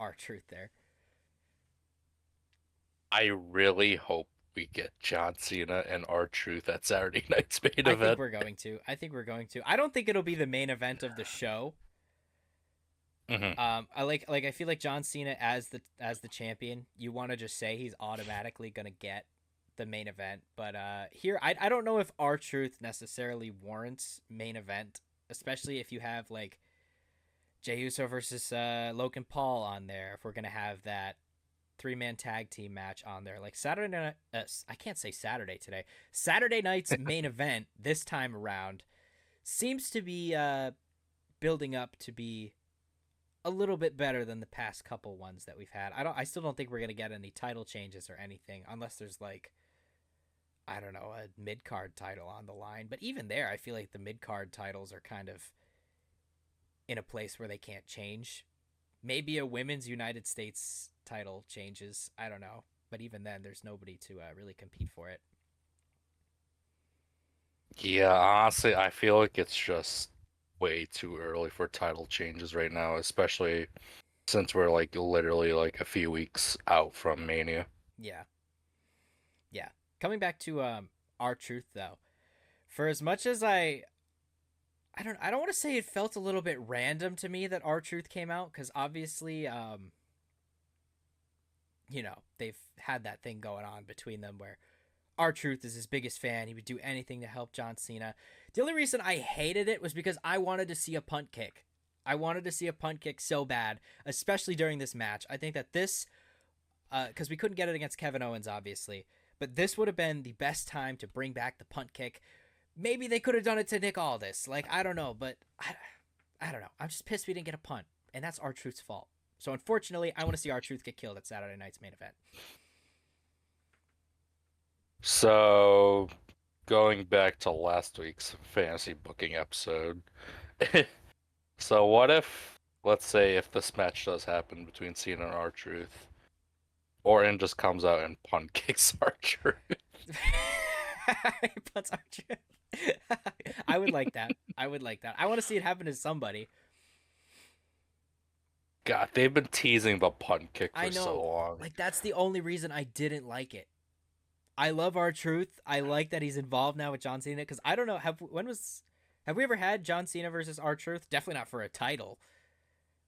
R-Truth there. I really hope we get John Cena and R-Truth at Saturday night's main I think event. we're going to. I think we're going to. I don't think it'll be the main event of the show. Hmm. I feel like John Cena as the champion, you want to just say he's automatically gonna get the main event. But here I don't know if R-Truth necessarily warrants main event, especially if you have like Jey Uso versus Logan Paul on there. If we're gonna have that 3-man tag team match on there, like Saturday night, I can't say Saturday today. Saturday night's main event this time around seems to be building up to be a little bit better than the past couple ones that we've had. I still don't think we're gonna get any title changes or anything unless there's like I don't know a mid card title on the line. But even there, I feel like the mid card titles are kind of in a place where they can't change. Maybe a women's United States title changes. I don't know, but even then, there's nobody to really compete for it. Yeah, honestly, I feel like it's just way too early for title changes right now, especially since we're like literally like a few weeks out from Mania. Yeah, yeah. Coming back to R-Truth though, for as much as I don't want to say it felt a little bit random to me that R-Truth came out because obviously they've had that thing going on between them where R-Truth is his biggest fan. He would do anything to help John Cena. The only reason I hated it was because I wanted to see a punt kick. I wanted to see a punt kick so bad, especially during this match. I think that this, because we couldn't get it against Kevin Owens, obviously, but this would have been the best time to bring back the punt kick. Maybe they could have done it to Nick Aldis. Like, I don't know, but I don't know. I'm just pissed we didn't get a punt, and that's R-Truth's fault. So unfortunately, I want to see R-Truth get killed at Saturday night's main event. So, going back to last week's fantasy booking episode. So, what if let's say if this match does happen between Cena and R-Truth, Orton just comes out and punt kicks R-Truth. Putts Archer. I would like that. I would like that. I want to see it happen to somebody. God, they've been teasing the punt kick I for so know. long. Like that's the only reason I didn't like it. I love R-Truth. I like that he's involved now with John Cena because I don't know have we ever had John Cena versus R-Truth? Definitely not for a title.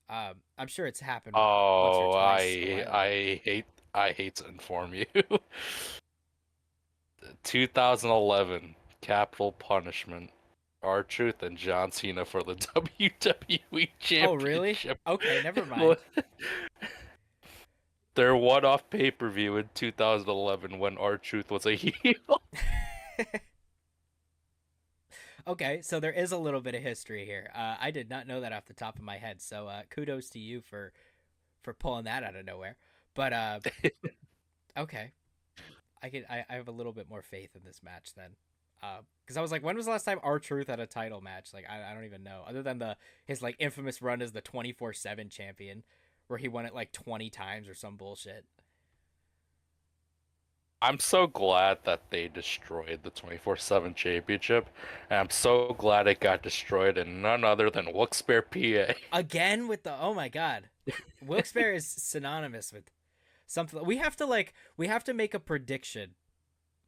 I'm sure it's happened once or Oh, twice a while ago. I hate to inform you. 2011 Capital Punishment. R-Truth and John Cena for the WWE Oh, really? Championship. Okay, never mind. Their one-off pay-per-view in 2011 when R-Truth was a heel. Okay, so there is a little bit of history here. I did not know that off the top of my head. So kudos to you for pulling that out of nowhere. But okay, I have a little bit more faith in this match then. Because I was like, when was the last time R-Truth had a title match? Like I don't even know. Other than his like infamous run as the 24/7 champion, where he won it like 20 times or some bullshit. I'm so glad that they destroyed the 24/7 championship, and I'm so glad it got destroyed in none other than Wilkes-Barre, PA. Again with the oh my god, Wilkes-Barre is synonymous with something. We have to make a prediction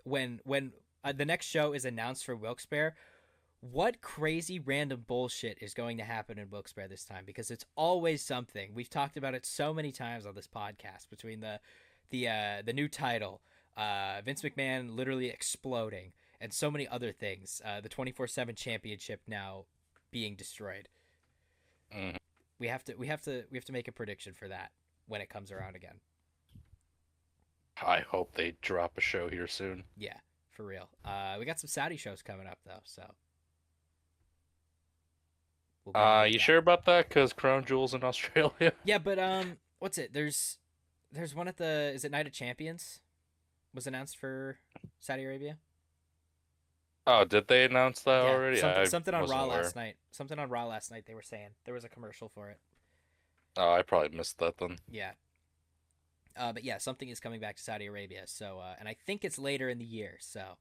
when the next show is announced for Wilkes-Barre. What crazy random bullshit is going to happen in Wilkes-Barre this time? Because it's always something. We've talked about it so many times on this podcast between the new title, Vince McMahon literally exploding, and so many other things. The 24/7 championship now being destroyed. Mm, We have to make a prediction for that when it comes around again. I hope they drop a show here soon. Yeah, for real. We got some Saudi shows coming up though, so we'll get into You that. sure about that? Because Crown Jewel's in Australia. Yeah, but what's it? There's one at the is it Night of Champions was announced for Saudi Arabia. Oh, did they announce that Yeah, already? something I something on wasn't Raw aware. last night. Something on Raw last night. They were saying there was a commercial for it. Oh, I probably missed that then. Yeah, but yeah, something is coming back to Saudi Arabia. So and I think it's later in the year. So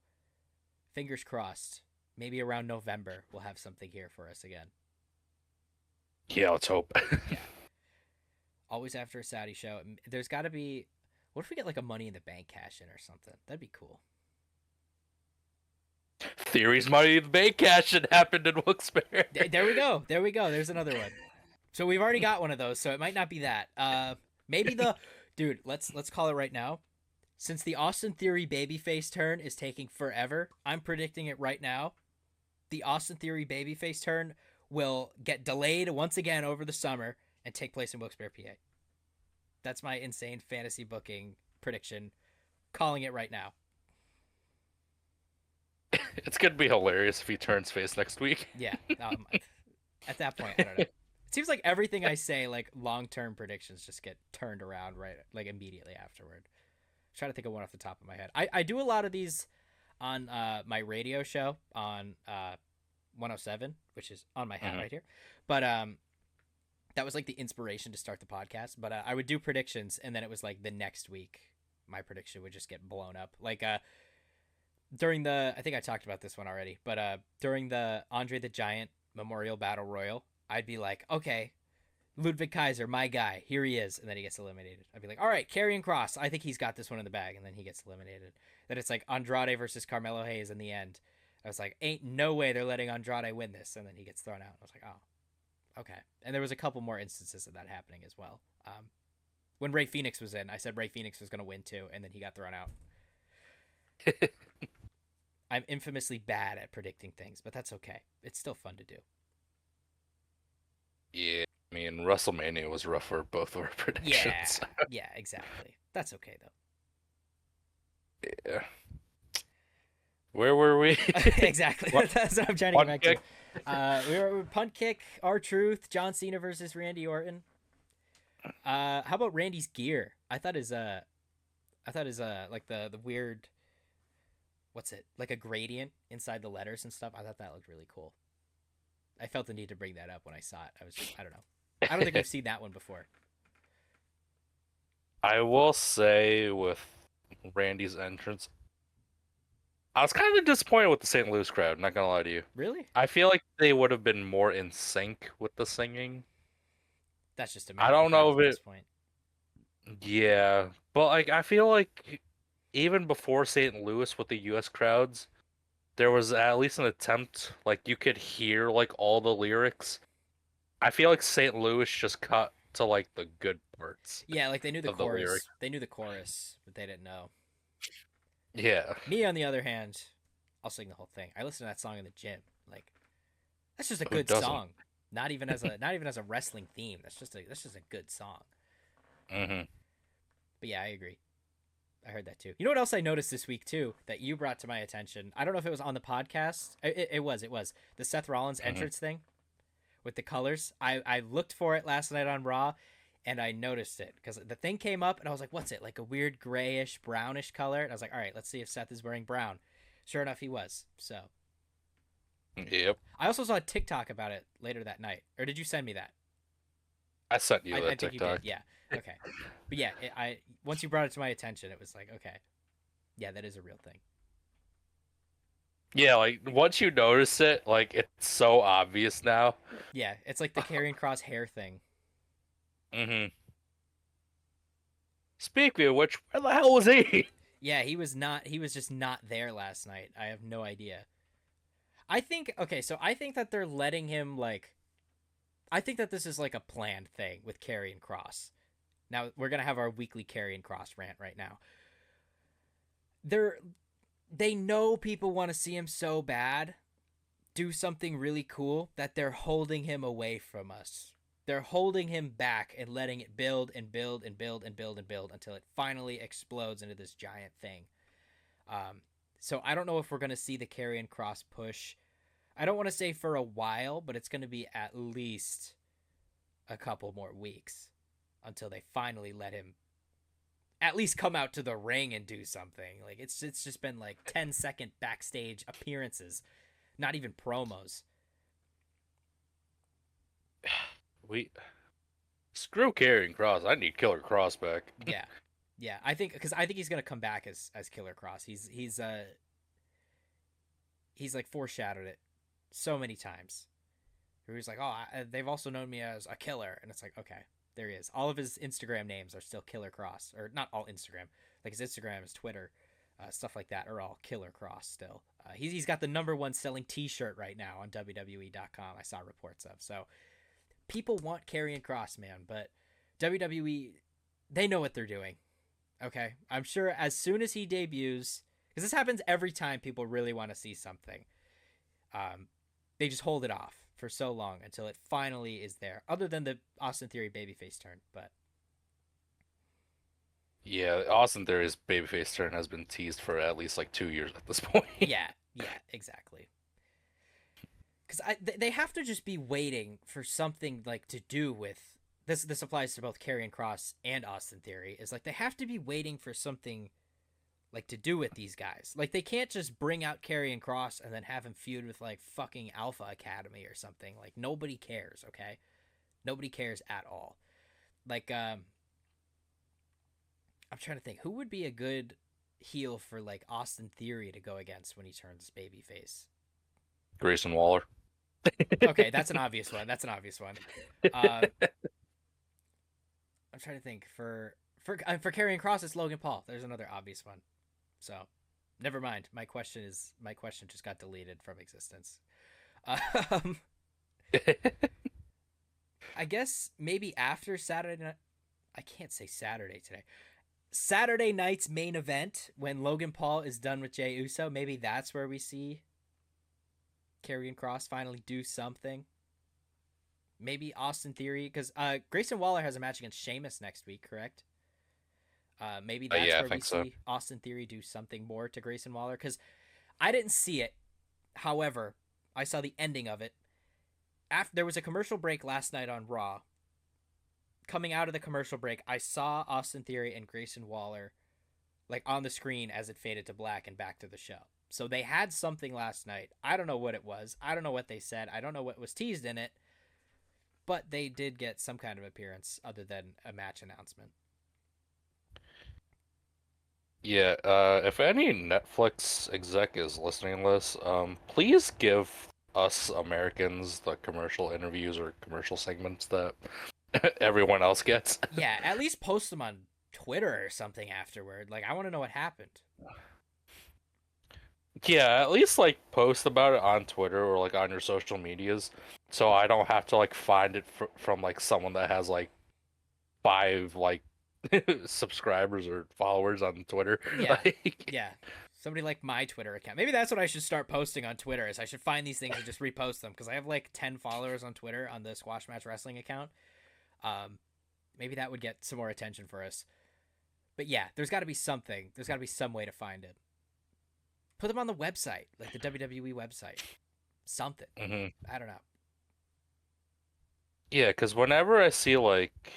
fingers crossed. Maybe around November we'll have something here for us again. Yeah, let's hope. Yeah, always after a Saudi show. There's got to be. What if we get like a Money in the Bank cash in or something? That'd be cool. Theories Money in the Bank cash should happened in Wilkes-Barre. There we go. There we go. There's another one. So we've already got one of those. So it might not be that. Maybe the dude. Let's call it right now. Since the Austin Theory babyface turn is taking forever, I'm predicting it right now. The Austin Theory babyface turn will get delayed once again over the summer and take place in Wilkes-Barre, PA. That's my insane fantasy booking prediction. Calling it right now. It's gonna be hilarious if he turns face next week. Yeah. At that point, I don't know. It seems like everything I say, like long-term predictions, just get turned around right, like immediately afterward. I'm trying to think of one off the top of my head. I do a lot of these on my radio show on 107, which is on my hat Mhm. right here. But that was like the inspiration to start the podcast. But I would do predictions, and then it was like the next week, my prediction would just get blown up. Like during the, I think I talked about this one already, but during the Andre the Giant Memorial Battle Royal, I'd be like, okay, Ludwig Kaiser, my guy, here he is, and then he gets eliminated. I'd be like, all right, Karrion Kross, I think he's got this one in the bag, and then he gets eliminated. Then it's like Andrade versus Carmelo Hayes in the end. I was like, ain't no way they're letting Andrade win this, and then he gets thrown out. I was like, oh, okay. And there was a couple more instances of that happening as well. When Ray Phoenix was in, I said Ray Phoenix was going to win too, and then he got thrown out. I'm infamously bad at predicting things, but that's okay. It's still fun to do. Yeah, I mean WrestleMania was rough for both of our Yeah, predictions. yeah, exactly. That's okay though. Yeah. Where were we? Exactly. What? That's what I'm trying to get One back kick? to. We were punt kick, R-Truth, John Cena versus Randy Orton. How about Randy's gear? I thought his like the weird, what's it, like a gradient inside the letters and stuff. I thought that looked really cool. I felt the need to bring that up when I saw it. I was just, I don't know. I don't think we've seen that one before. I will say with Randy's entrance, I was kind of disappointed with the St. Louis crowd, not gonna lie to you. Really? I feel like they would have been more in sync with the singing. That's just I American don't crowds know at if this it, point. yeah, but like I feel like even before St. Louis with the US crowds, there was at least an attempt, like you could hear like all the lyrics. I feel like St. Louis just cut to like the good parts Yeah, like they knew the of the lyric. chorus. They knew the chorus, but they didn't know. Yeah. Me, on the other hand, I'll sing the whole thing. I listen to that song in the gym. Like that's just a Who good doesn't? song. Not even as a wrestling theme. That's just a good song. Hmm. But yeah, I agree. I heard that too. You know what else I noticed this week too that you brought to my attention? I don't know if it was on the podcast. It was the Seth Rollins Hmm. entrance thing with the colors. I looked for it last night on Raw, and I noticed it because the thing came up, and I was like, "What's it? Like a weird grayish brownish color?" And I was like, "All right, let's see if Seth is wearing brown." Sure enough, he was. So Yep. I also saw a TikTok about it later that night. Or did you send me that? I sent you I that think you did. TikTok. Yeah. Okay. But yeah, I once you brought it to my attention, it was like, okay, yeah, that is a real thing. Yeah, like once you notice it, like it's so obvious now. Yeah, it's like the Karrion Cross hair thing. Hmm. Speaking of which, where the hell was he? Yeah, he was not. He was just not there last night. I have no idea. I think okay, so I think that they're letting him like. I think that this is like a planned thing with Karrion Cross. Now we're gonna have our weekly Karrion Cross rant right now. They're they know people want to see him so bad do something really cool that they're holding him away from us. They're holding him back and letting it build and build and build and build and build until it finally explodes into this giant thing. Um, so I don't know if we're going to see the Karrion Cross push. I don't want to say for a while, but it's going to be at least a couple more weeks until they finally let him at least come out to the ring and do something. Like it's just been like 10-second backstage appearances, not even promos. We screw Karrion Cross. I need Killer Cross back. Yeah, yeah. I think because I think he's gonna come back as Killer Cross. He's like foreshadowed it so many times. Where he's like, oh, they've also known me as a killer, and it's like, okay, there he is. All of his Instagram names are still Killer Cross, or not all Instagram. Like his Instagram, his Twitter, stuff like that are all Killer Cross still. He's got the number one selling T-shirt right now on WWE.com. I saw reports of. So people want Karrion Cross, man, but WWE, they know what they're doing. Okay, I'm sure as soon as he debuts, because this happens every time people really want to see something, um, they just hold it off for so long until it finally is there. Other than the Austin Theory babyface turn, but Yeah, Austin Theory's babyface turn has been teased for at least like 2 years at this point. yeah, yeah, exactly. Because they have to just be waiting for something like to do with this. This applies to both Karrion Cross and Austin Theory. Is like they have to be waiting for something like to do with these guys. Like they can't just bring out Karrion Cross and then have him feud with like fucking Alpha Academy or something. Like nobody cares, okay? Nobody cares at all. Like I'm trying to think who would be a good heel for like Austin Theory to go against when he turns babyface. Grayson Waller. Okay, that's an obvious one. That's an obvious one. Uh, I'm trying to think for Karrion Cross, it's Logan Paul. There's another obvious one. So, never mind. My question just got deleted from existence. Um, I guess maybe after Saturday night. I can't say Saturday today. Saturday night's main event when Logan Paul is done with Jey Uso. Maybe that's where we see Karrion Cross finally do something. Maybe Austin Theory because Grayson Waller has a match against Sheamus next week, correct? Maybe that's Yeah, I where we think so. see Austin Theory do something more to Grayson Waller because I didn't see it. However, I saw the ending of it. After there was a commercial break last night on Raw. Coming out of the commercial break, I saw Austin Theory and Grayson Waller like on the screen as it faded to black and back to the show. So they had something last night. I don't know what it was. I don't know what they said. I don't know what was teased in it. but they did get some kind of appearance other than a match announcement. Yeah, if any Netflix exec is listening to this, please give us Americans the commercial interviews or commercial segments that everyone else gets. Yeah, at least post them on Twitter or something afterward. Like, I want to know what happened. Yeah, at least like post about it on Twitter or like on your social medias, so I don't have to like find it from like someone that has like five like subscribers or followers on Twitter. Yeah, Like, yeah. Somebody like my Twitter account. Maybe that's what I should start posting on Twitter. Is I should find these things and just repost them because I have like 10 followers on Twitter on the Squash Match Wrestling account. Um, Maybe that would get some more attention for us. But yeah, there's got to be something. There's got to be some way to find it. Put them on the website, like the WWE website. Something. mhm. I don't know. Yeah, because whenever I see like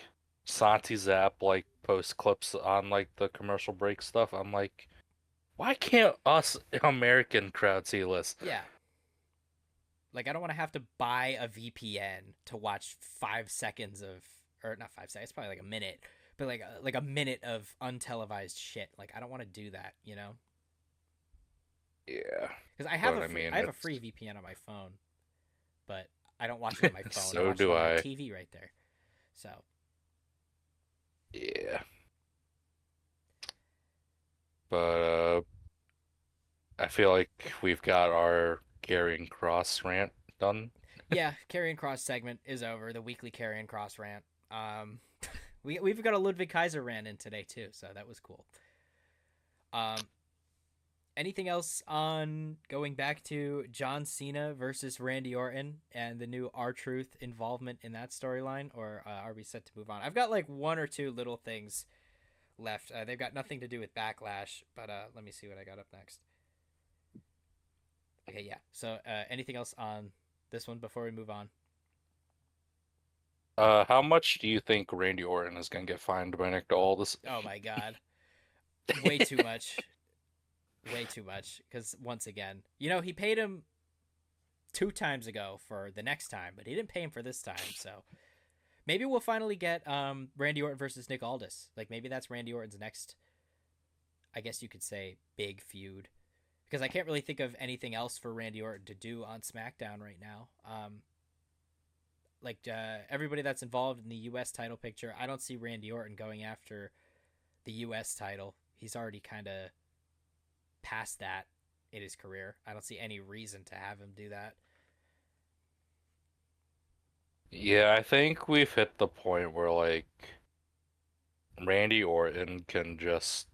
Santi Zap like post clips on like the commercial break stuff, I'm like, why can't us American crowd see this? Yeah. Like I don't want to have to buy a VPN to watch 5 seconds of, or not 5 seconds, it's probably like a minute, but like a minute of untelevised shit. Like I don't want to do that, you know? Yeah, Because I have but I I mean, have a it's free VPN on my phone, but I don't watch it on my phone. I so watch it do on my I. TV right there. So Yeah, but I feel like we've got our Karrion Cross rant done. yeah, Karrion Cross segment is over. The weekly Karrion Cross rant. We've got a Ludwig Kaiser rant in today too, so that was cool. Um, Anything else on going back to John Cena versus Randy Orton and the new R-Truth involvement in that storyline, or are we set to move on? I've got like one or two little things left. They've got nothing to do with Backlash, but let me see what I got up next. Okay, yeah. So anything else on this one before we move on? How much do you think Randy Orton is gonna get fined by Nick Aldis? Oh my God, way too much, way too much. Because once again, he paid him 2 times ago for the next time, but he didn't pay him for this time. So maybe we'll finally get Randy Orton versus Nick Aldis. Like maybe that's Randy Orton's next, I guess you could say, big feud. Because I can't really think of anything else for Randy Orton to do on SmackDown right now. Everybody that's involved in the U.S. title picture, I don't see Randy Orton going after the U.S. title. He's already kind of past that in his career. I don't see any reason to have him do that. Yeah, I think we've hit the point where like Randy Orton can just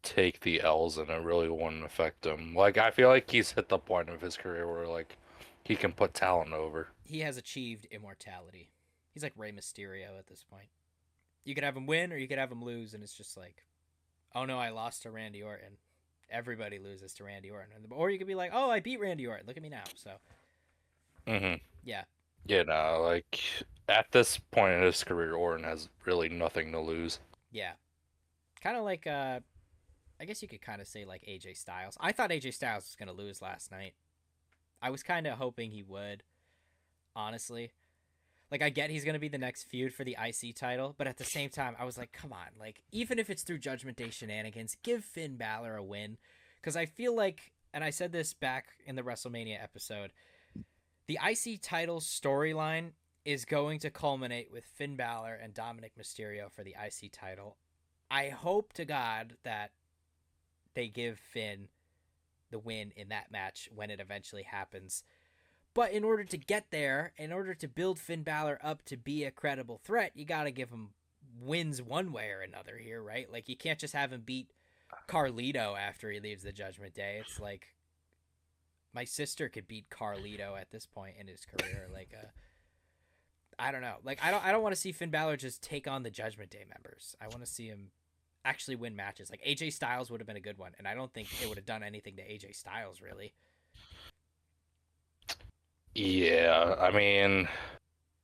take the L's and it really wouldn't affect him. Like I feel like he's hit the point of his career where like he can put talent over. He has achieved immortality. He's like Rey Mysterio at this point. You could have him win or you could have him lose, and it's just like, oh no, I lost to Randy Orton. Everybody loses to Randy Orton. Or you could be like, oh, I beat Randy Orton. Look at me now. So, Mm-hmm. yeah. You know, like at this point in his career, Orton has really nothing to lose. Yeah. Kind of like, I guess you could kind of say like AJ Styles. I thought AJ Styles was going to lose last night. I was kind of hoping he would, honestly. Like, I get he's going to be the next feud for the IC title, but at the same time, I was like, come on. Like, even if it's through Judgment Day shenanigans, give Finn Balor a win. Because I feel like, and I said this back in the WrestleMania episode, the IC title storyline is going to culminate with Finn Balor and Dominic Mysterio for the IC title. I hope to God that they give Finn the win in that match when it eventually happens. But in order to get there, in order to build Finn Balor up to be a credible threat, you got to give him wins one way or another here, right? Like, you can't just have him beat Carlito after he leaves the Judgment Day. It's like my sister could beat Carlito at this point in his career. Like, I don't know. Like, I don't want to see Finn Balor just take on the Judgment Day members. I want to see him actually win matches. Like, AJ Styles would have been a good one, and I don't think it would have done anything to AJ Styles, really. Yeah, I mean,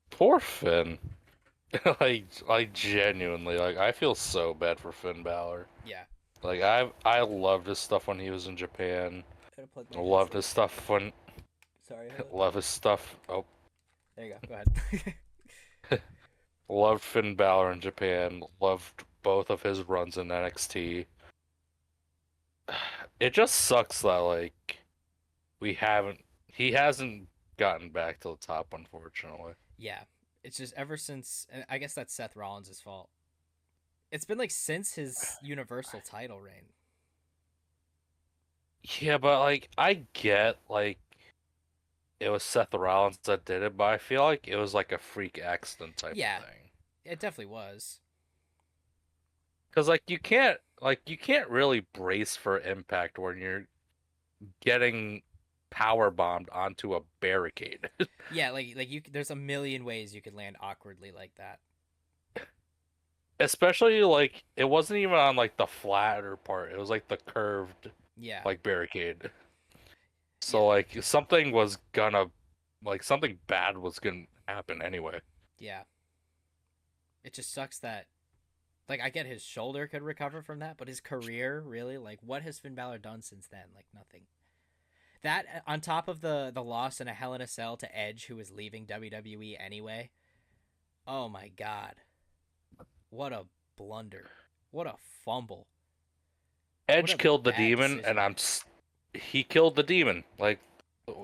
poor Finn. like genuinely, like I feel so bad for Finn Balor. Yeah. Like I loved his stuff when he was in Japan. Gotta plug my I loved headset. his stuff when Sorry. love his stuff. Oh, There you go. Go ahead. Loved Finn Balor in Japan. Loved both of his runs in NXT. It just sucks that like we haven't he hasn't gotten back to the top, unfortunately. Yeah, it's just ever since. And I guess that's Seth Rollins' fault. It's been like since his Universal title reign. Yeah, but like I get like it was Seth Rollins that did it, but I feel like it was like a freak accident type of Yeah, thing. it definitely was. Because like you can't really brace for impact when you're getting power bombed onto a barricade. Yeah, like you. There's a million ways you could land awkwardly like that. Especially like it wasn't even on like the flatter part. It was like the curved Yeah, like barricade. So yeah, like something bad was gonna happen anyway. yeah. It just sucks that like I get his shoulder could recover from that, but his career really like what has Finn Balor done since then? Like nothing. That on top of the loss in a Hell in a Cell to Edge, who was leaving WWE anyway. Oh my God, what a blunder! What a fumble! What Edge a killed the bad demon, and decision. he killed the demon. Like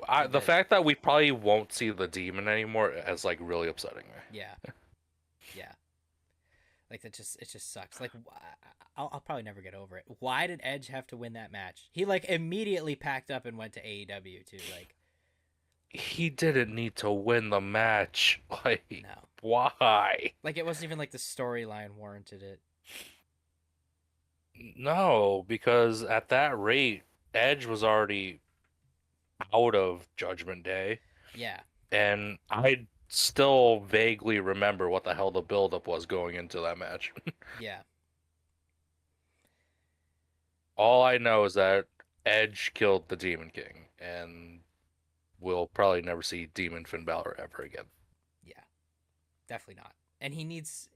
He the did. fact that we probably won't see the demon anymore is like really upsetting me. Yeah, yeah. Like that just it just sucks. Like I'll probably never get over it. Why did Edge have to win that match? He like immediately packed up and went to AEW too. Like He didn't need to win the match. Like no, why? like it wasn't even like the storyline warranted it. No, because at that rate, Edge was already out of Judgment Day, Yeah, and I still vaguely remember what the hell the buildup was going into that match. yeah, All I know is that Edge killed the Demon King, and we'll probably never see Demon Finn Balor ever again. yeah. Definitely not. And he needs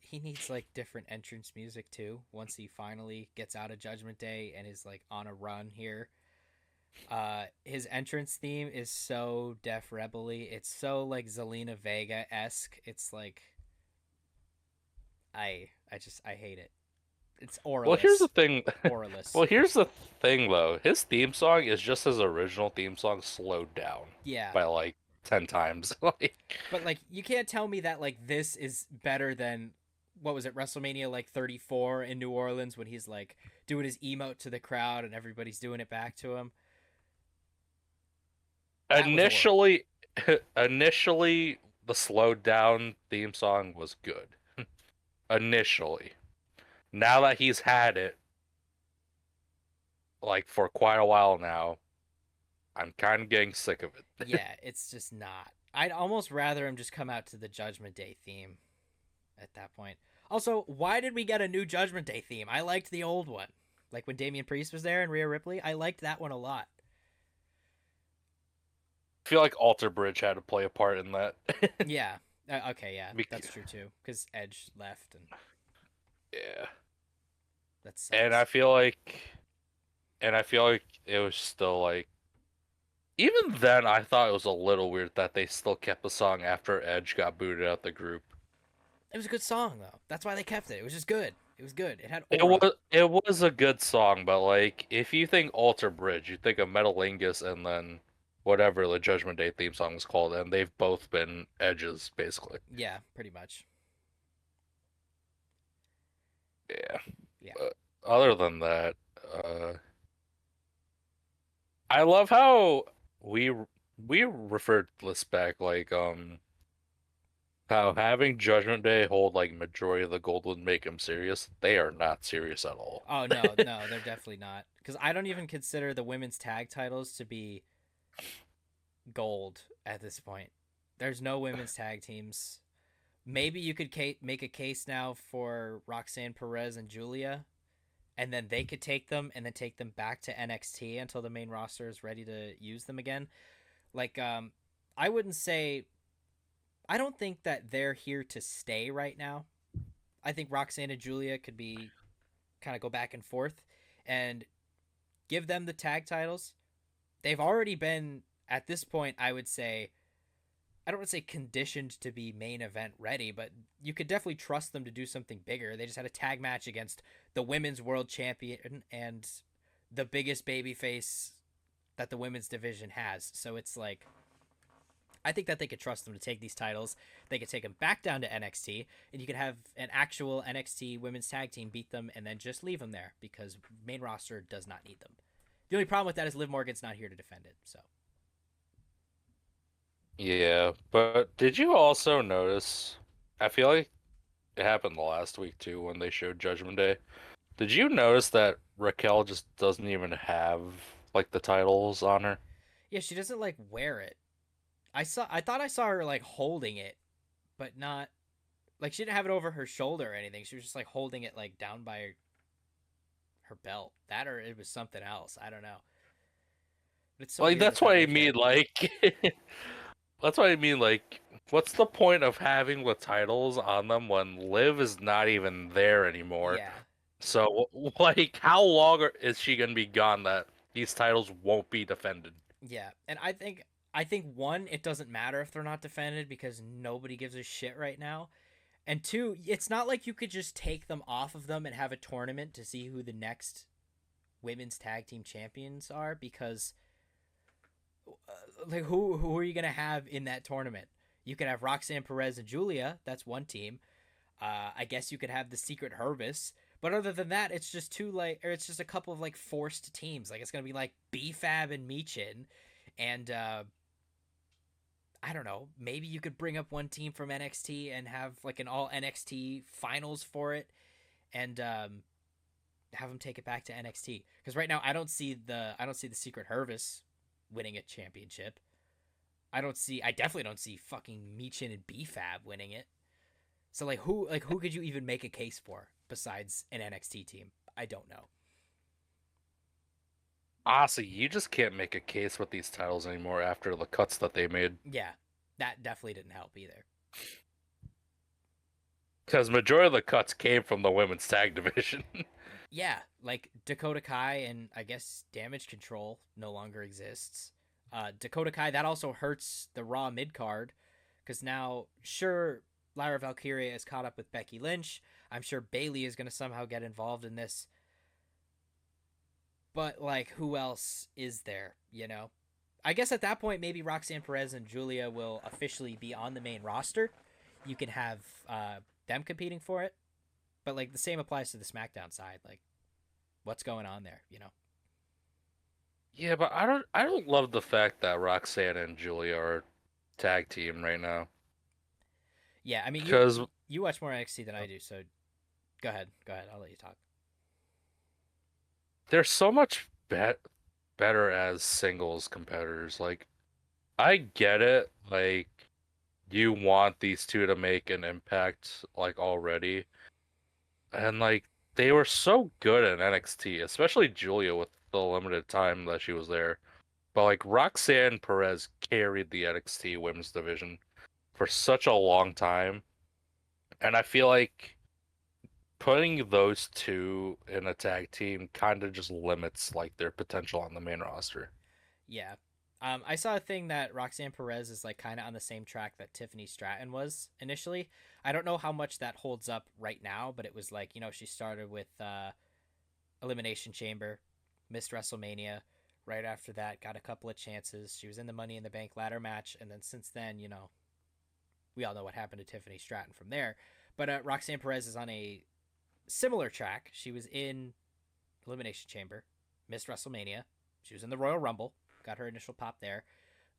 like different entrance music too. Once he finally gets out of Judgment Day and is like on a run here, his entrance theme is so Def Rebel-y. It's so like Zelina Vega esque. It's like I hate it. It's Well, here's the auraless, thing. auraless. Well, here's the thing, though. His theme song is just his original theme song slowed down Yeah, by like 10 times. Like, but like you can't tell me that like this is better than what was it WrestleMania like 34 in New Orleans when he's like doing his emote to the crowd and everybody's doing it back to him. That was horrible. initially, initially, the slowed down theme song was good. Initially. Now that he's had it, like, for quite a while now, I'm kind of getting sick of it. Yeah, it's just not. I'd almost rather him just come out to the Judgment Day theme at that point. Also, why did we get a new Judgment Day theme? I liked the old one. Like when Damian Priest was there and Rhea Ripley, I liked that one a lot. I feel like Alter Bridge had to play a part in that. Yeah. Okay, yeah, Bec- that's true too. Because Edge left, and yeah. that And sucks. I feel like and I feel like it was still like even then I thought it was a little weird that they still kept the song after Edge got booted out the group. It was a good song though. That's why they kept it. It was just good. It was good. It had It aura. was a good song, but like if you think Alter Bridge, you think of Metalingus and then whatever the Judgment Day theme song is called, and they've both been Edges basically. Yeah, pretty much. Yeah. Yeah. But other than that, uh I love how we we referred to this back like how having Judgment Day hold like majority of the gold would make them serious. They are not serious at all. Oh no, no, they're definitely not. Because I don't even consider the women's tag titles to be gold at this point. There's no women's tag teams. Maybe you could make a case now for Roxanne Perez and Julia, and then they could take them and then take them back to NXT until the main roster is ready to use them again. Like, I wouldn't say. I don't think that they're here to stay right now. I think Roxanne and Julia could be kind of go back and forth and give them the tag titles. They've already been at this point, I would say, I don't want to say conditioned to be main event ready, but you could definitely trust them to do something bigger. They just had a tag match against the women's world champion and the biggest baby face that the women's division has. So it's like I think that they could trust them to take these titles. They could take them back down to NXT, and you could have an actual NXT women's tag team beat them and then just leave them there because main roster does not need them. The only problem with that is Liv Morgan's not here to defend it. So Yeah, but did you also notice? I feel like it happened the last week too when they showed Judgment Day. Did you notice that Raquel just doesn't even have like the titles on her? yeah, she doesn't like wear it. I thought I saw her like holding it, but not like she didn't have it over her shoulder or anything. She was just like holding it like down by her belt. That or it was something else. I don't know. But it's so Like weird that's with that what I Liv mean. thing. Like that's what I mean. Like, what's the point of having the titles on them when Liv is not even there anymore? Yeah, So, like, how long is she gonna be gone that these titles won't be defended? yeah, and I think one, it doesn't matter if they're not defended because nobody gives a shit right now. And two, it's not like you could just take them off of them and have a tournament to see who the next women's tag team champions are because like who are you gonna have in that tournament? You could have Roxanne Perez and Julia. That's one team. I guess you could have the Secret Hervis. But other than that, it's just two like, or it's just a couple of like forced teams. Like it's gonna be like BFAB and Michin, and I don't know. Maybe you could bring up one team from NXT and have like an all NXT finals for it, and have them take it back to NXT. Because right now, I don't see the Secret Hervis winning a championship. I definitely don't see fucking Michin and BFAB winning it. So like who could you even make a case for besides an NXT team? I don't know. Honestly, you just can't make a case with these titles anymore after the cuts that they made. Yeah, that definitely didn't help either. Because majority of the cuts came from the women's tag division. Yeah, like Dakota Kai and I guess Damage Control no longer exists. Dakota Kai, that also hurts the Raw mid card because now sure Lyra Valkyria is caught up with Becky Lynch. I'm sure Bailey is going to somehow get involved in this, but like who else is there? You know, I guess at that point maybe Roxanne Perez and Julia will officially be on the main roster. You can have them competing for it, but like the same applies to the SmackDown side. Like what's going on there? You know? Yeah, but I don't love the fact that Roxanne and Julia are tag team right now. Yeah, I mean Because you watch more NXT than I do, so go ahead. I'll let you talk. they're so much better as singles competitors. Like, I get it. Like, you want these two to make an impact, like, already. And, like, they were so good in NXT, especially Julia with the limited time that she was there. But, like, Roxanne Perez carried the NXT women's division for such a long time. And I feel like putting those two in a tag team kind of just limits, like, their potential on the main roster. Yeah. I saw a thing that Roxanne Perez is like kind of on the same track that Tiffany Stratton was initially. I don't know how much that holds up right now, but it was like, she started with Elimination Chamber, missed WrestleMania. Right after that, got a couple of chances. She was in the Money in the Bank ladder match, and then since then, we all know what happened to Tiffany Stratton from there. But Roxanne Perez is on a similar track. She was in Elimination Chamber, missed WrestleMania. She was in the Royal Rumble, got her initial pop there.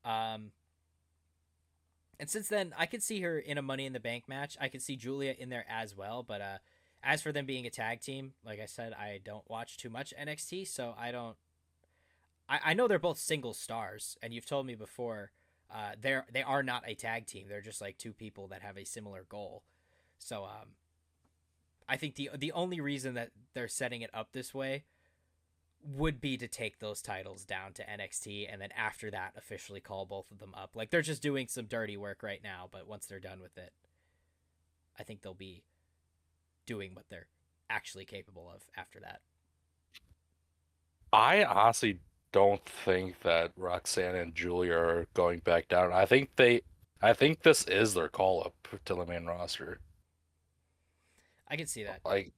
Um, and since then, I could see her in a Money in the Bank match. I could see Julia in there as well. But as for them being a tag team, like I said, I don't watch too much NXT, so I don't. I know they're both single stars, and you've told me before, they are not a tag team. They're just like two people that have a similar goal. So I think the only reason that they're setting it up this way would be to take those titles down to NXT and then after that officially call both of them up. Like they're just doing some dirty work right now, but once they're done with it, I think they'll be doing what they're actually capable of after that. I honestly don't think that Roxanne and Julia are going back down. I think I think this is their call up to the main roster. I can see that. Like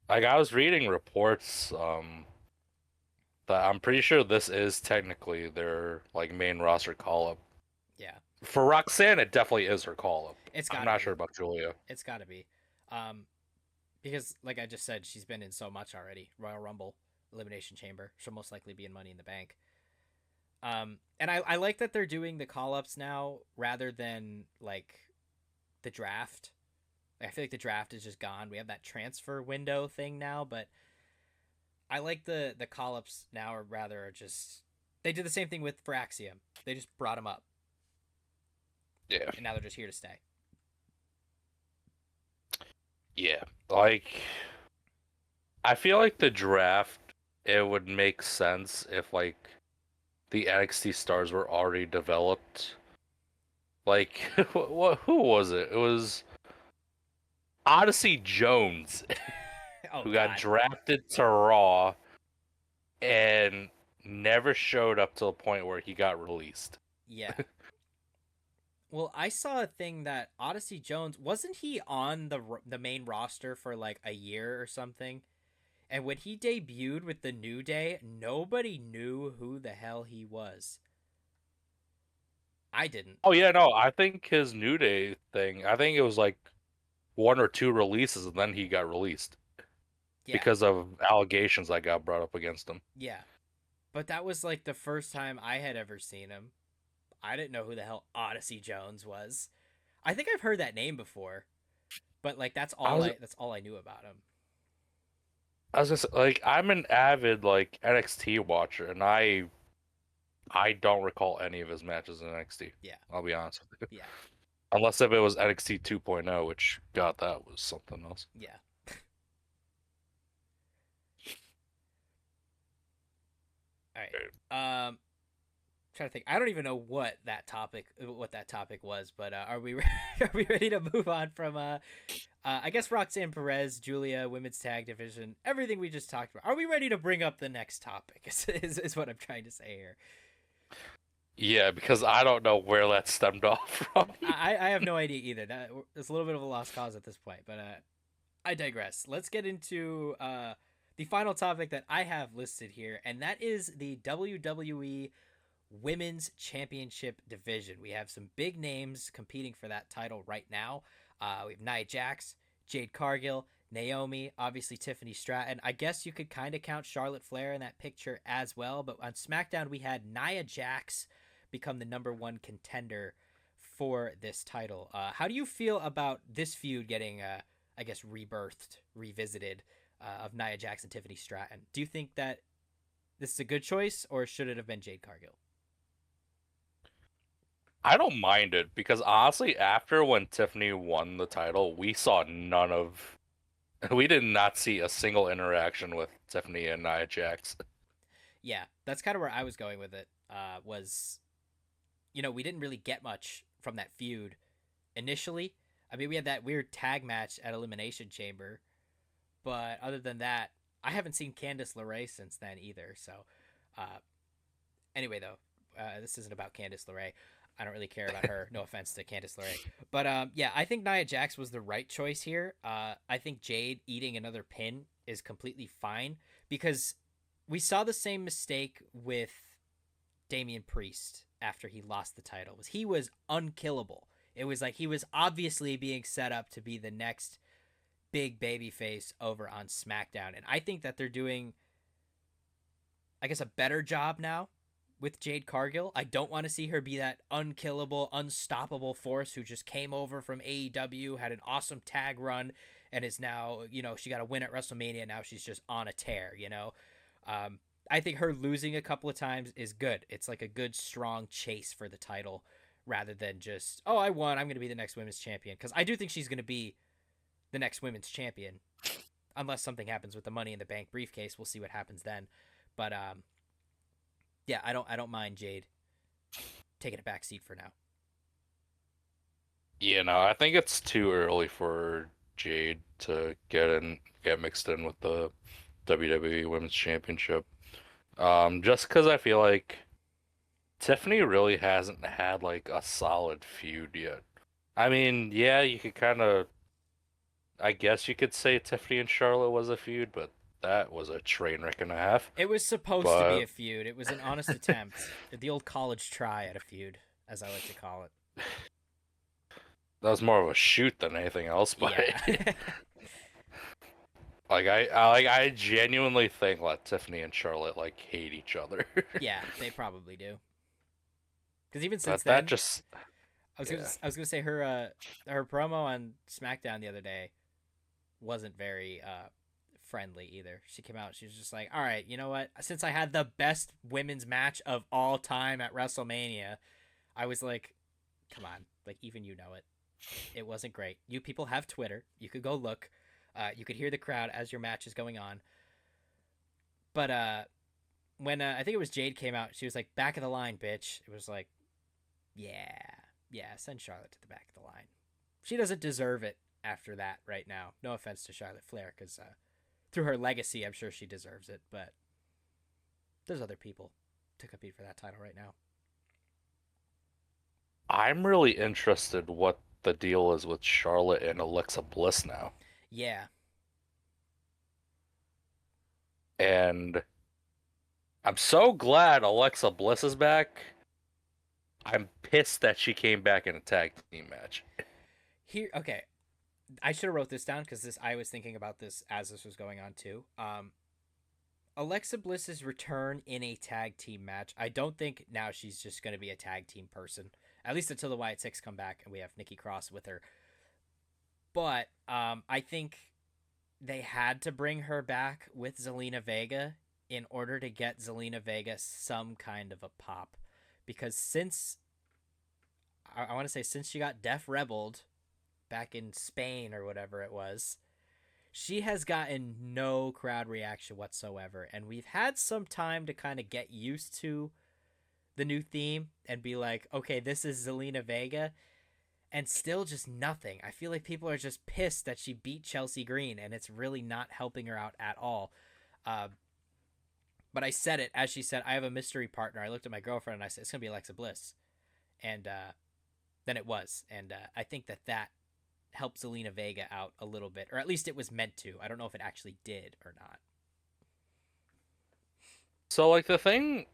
I was reading reports that I'm pretty sure this is technically their like main roster call up. Yeah, For Roxanne, it definitely is her call up. it's I'm got to not sure be. about Julia. It's got to be. Um, because like I just said, she's been in so much already. Royal Rumble, Elimination Chamber. She'll most likely be in Money in the Bank. And I like that they're doing the call ups now rather than like the draft. Like, I feel like the draft is just gone. We have that transfer window thing now, but I like the call ups now, or rather, are just they did the same thing with for Axiom. They just brought him up, Yeah. and now they're just here to stay. Yeah. Like I feel like the draft it would make sense if like the NXT stars were already developed. Like what who was it? It was Odyssey Jones Oh who got God, drafted to Raw and never showed up to the point where he got released. yeah. Well, I saw a thing that Odyssey Jones wasn't he on the main roster for like a year or something, and when he debuted with the New Day, nobody knew who the hell he was. I didn't. Oh yeah, no, I think his New Day thing, I think it was like one or two releases and then he got released Yeah, because of allegations that got brought up against him. yeah. But that was like the first time I had ever seen him. I didn't know who the hell Odyssey Jones was. I think I've heard that name before, but like I was that's all I knew about him. I was just like I'm an avid like NXT watcher and I don't recall any of his matches in NXT. Yeah, I'll be honest with you. yeah, Unless if it was NXT 2.0, which God, that was something else. yeah. All right. Trying to think. I don't even know what that topic was, but are we are we ready to move on from I guess Roxanne Perez, Julia, women's tag division, everything we just talked about. Are we ready to bring up the next topic? Is what I'm trying to say here. Yeah, because I don't know where that stemmed off from. I have no idea either. It's a little bit of a lost cause at this point, but I digress. Let's get into the final topic that I have listed here, and that is the WWE Women's Championship division. We have some big names competing for that title right now. We have Nia Jax, Jade Cargill, Naomi, obviously Tiffany Stratton. I guess you could kind of count Charlotte Flair in that picture as well. But on SmackDown, we had Nia Jax become the number one contender for this title. How do you feel about this feud getting, I guess, rebirthed, revisited, of Nia Jax and Tiffany Stratton? Do you think that this is a good choice, or should it have been Jade Cargill? I don't mind it because honestly, after when Tiffany won the title, we saw none of. We did not see a single interaction with Tiffany and Nia Jax. Yeah, that's kind of where I was going with it. Was we didn't really get much from that feud initially. I mean, we had that weird tag match at Elimination Chamber, but other than that, I haven't seen Candice LeRae since then either. So, uh, anyway, though, this isn't about Candice LeRae. I don't really care about her. No offense to Candice LeRae, but yeah, I think Nia Jax was the right choice here. I think Jade eating another pin is completely fine because we saw the same mistake with Damian Priest after he lost the title. Was he was unkillable. It was like he was obviously being set up to be the next big baby face over on SmackDown. And I think that they're doing, I guess, a better job now with Jade Cargill. I don't want to see her be that unkillable, unstoppable force who just came over from AEW, had an awesome tag run, and is now, she got a win at WrestleMania. Now she's just on a tear. I think her losing a couple of times is good. It's like a good, strong chase for the title rather than just, oh, I won. I'm going to be the next women's champion. Because I do think she's going to be the next women's champion, unless something happens with the Money in the Bank briefcase. We'll see what happens then. But yeah, I don't mind Jade taking a back seat for now. Yeah, no, I think it's too early for Jade to get mixed in with the WWE Women's Championship. Just because I feel like Tiffany really hasn't had like a solid feud yet. I mean, yeah, you could kind of, I guess you could say Tiffany and Charlotte was a feud, but that was a train wreck and a half. It was supposed to be But a feud. It was an honest attempt. The old college try at a feud, as I like to call it. that was more of a shoot than anything else. But Yeah. like I genuinely think like Tiffany and Charlotte like hate each other. Yeah, they probably do. Because even since But that then, just yeah. I was gonna say her promo on SmackDown the other day wasn't very friendly either. She came out, she was just like, "All right, you know what? Since I had the best women's match of all time at WrestleMania, I was like, come on, like even you know it. It wasn't great. You people have Twitter. You could go look. You could hear the crowd as your match is going on. But when I think it was Jade came out, she was like, "Back of the line, bitch." It was like, yeah, yeah, send Charlotte to the back of the line. She doesn't deserve it after that right now. No offense to Charlotte Flair, because through her legacy, I'm sure she deserves it. But there's other people to compete for that title right now. I'm really interested what the deal is with Charlotte and Alexa Bliss now. Yeah, And I'm so glad Alexa Bliss is back. I'm pissed that she came back in a tag team match. here, okay. I should have wrote this down because this I was thinking about this as this was going on too. Alexa Bliss's return in a tag team match. I don't think now she's just going to be a tag team person, at least until the Wyatt Six come back and we have Nikki Cross with her. But I think they had to bring her back with Zelina Vega in order to get Zelina Vega some kind of a pop, because since I want to say since she got Def Rebelled back in Spain or whatever it was, she has gotten no crowd reaction whatsoever. And we've had some time to kind of get used to the new theme and be like, okay, this is Zelina Vega. And still just nothing. I feel like people are just pissed that she beat Chelsea Green, and it's really not helping her out at all. Uh, but I said it as she said, I have a mystery partner. I looked at my girlfriend and I said, it's going to be Alexa Bliss. And then it was. And I think that helped Zelina Vega out a little bit, or at least it was meant to. I don't know if it actually did or not. So like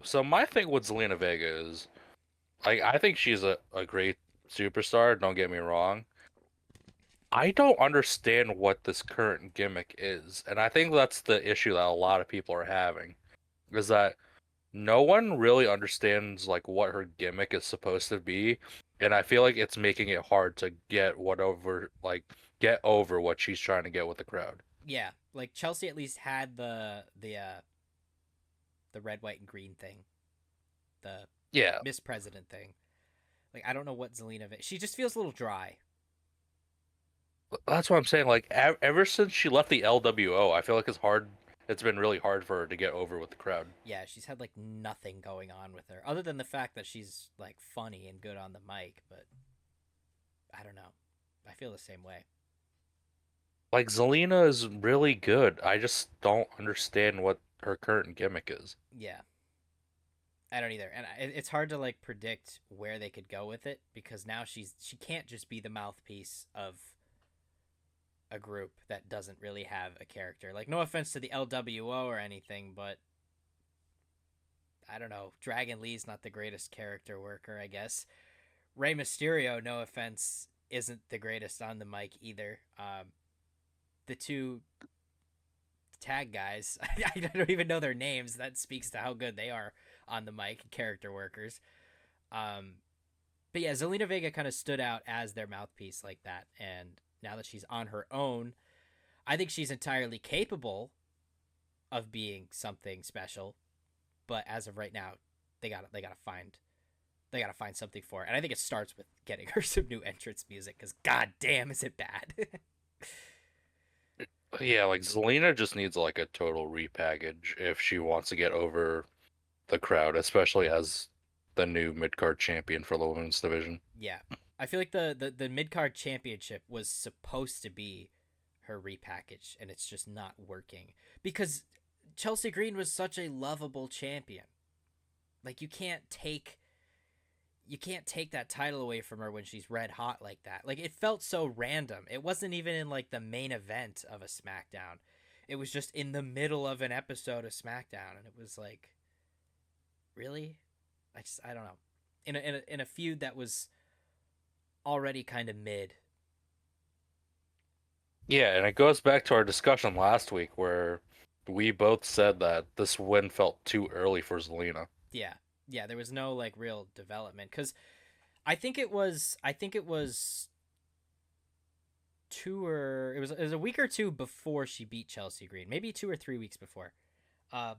so my thing with Zelina Vega is like I think she's a great superstar, don't get me wrong. I don't understand what this current gimmick is, and I think that's the issue that a lot of people are having, is that no one really understands like what her gimmick is supposed to be, and I feel like it's making it hard to get over what she's trying to get with the crowd. Yeah, like Chelsea at least had the red, white, and green thing, the Yeah, Miss President thing. Like I don't know what Zelina Vega. She just feels a little dry. that's what I'm saying. Like ever since she left the LWO, I feel like it's hard. It's been really hard for her to get over with the crowd. Yeah, she's had like nothing going on with her other than the fact that she's like funny and good on the mic, but I don't know. I feel the same way. Like Zelina is really good. I just don't understand what her current gimmick is. Yeah, I don't either, and it's hard to like predict where they could go with it because now she can't just be the mouthpiece of a group that doesn't really have a character. Like no offense to the LWO or anything, but I don't know. Dragon Lee's not the greatest character worker, I guess. Rey Mysterio, no offense, isn't the greatest on the mic either. The two tag guys, I don't even know their names. That speaks to how good they are on the mic, character workers. Um, but yeah, Zelina Vega kind of stood out as their mouthpiece like that. And now that she's on her own, I think she's entirely capable of being something special. But as of right now, they gotta find something for her. And I think it starts with getting her some new entrance music because god damn is it bad. Yeah, like Zelina just needs like a total repackage if she wants to get over the crowd, especially as the new mid card champion for the women's division. Yeah, I feel like the mid card championship was supposed to be her repackage, and it's just not working because Chelsea Green was such a lovable champion. Like you can't take you can't take that title away from her when she's red hot like that. Like it felt so random. It wasn't even in like the main event of a SmackDown. It was just in the middle of an episode of SmackDown, and it was like, really? I don't know. In a feud that was already kind of mid. Yeah, and it goes back to our discussion last week where we both said that this win felt too early for Zelina. Yeah, yeah. There was no like real development because I think it was it was a week or two before she beat Chelsea Green, maybe 2 or 3 weeks before. Um,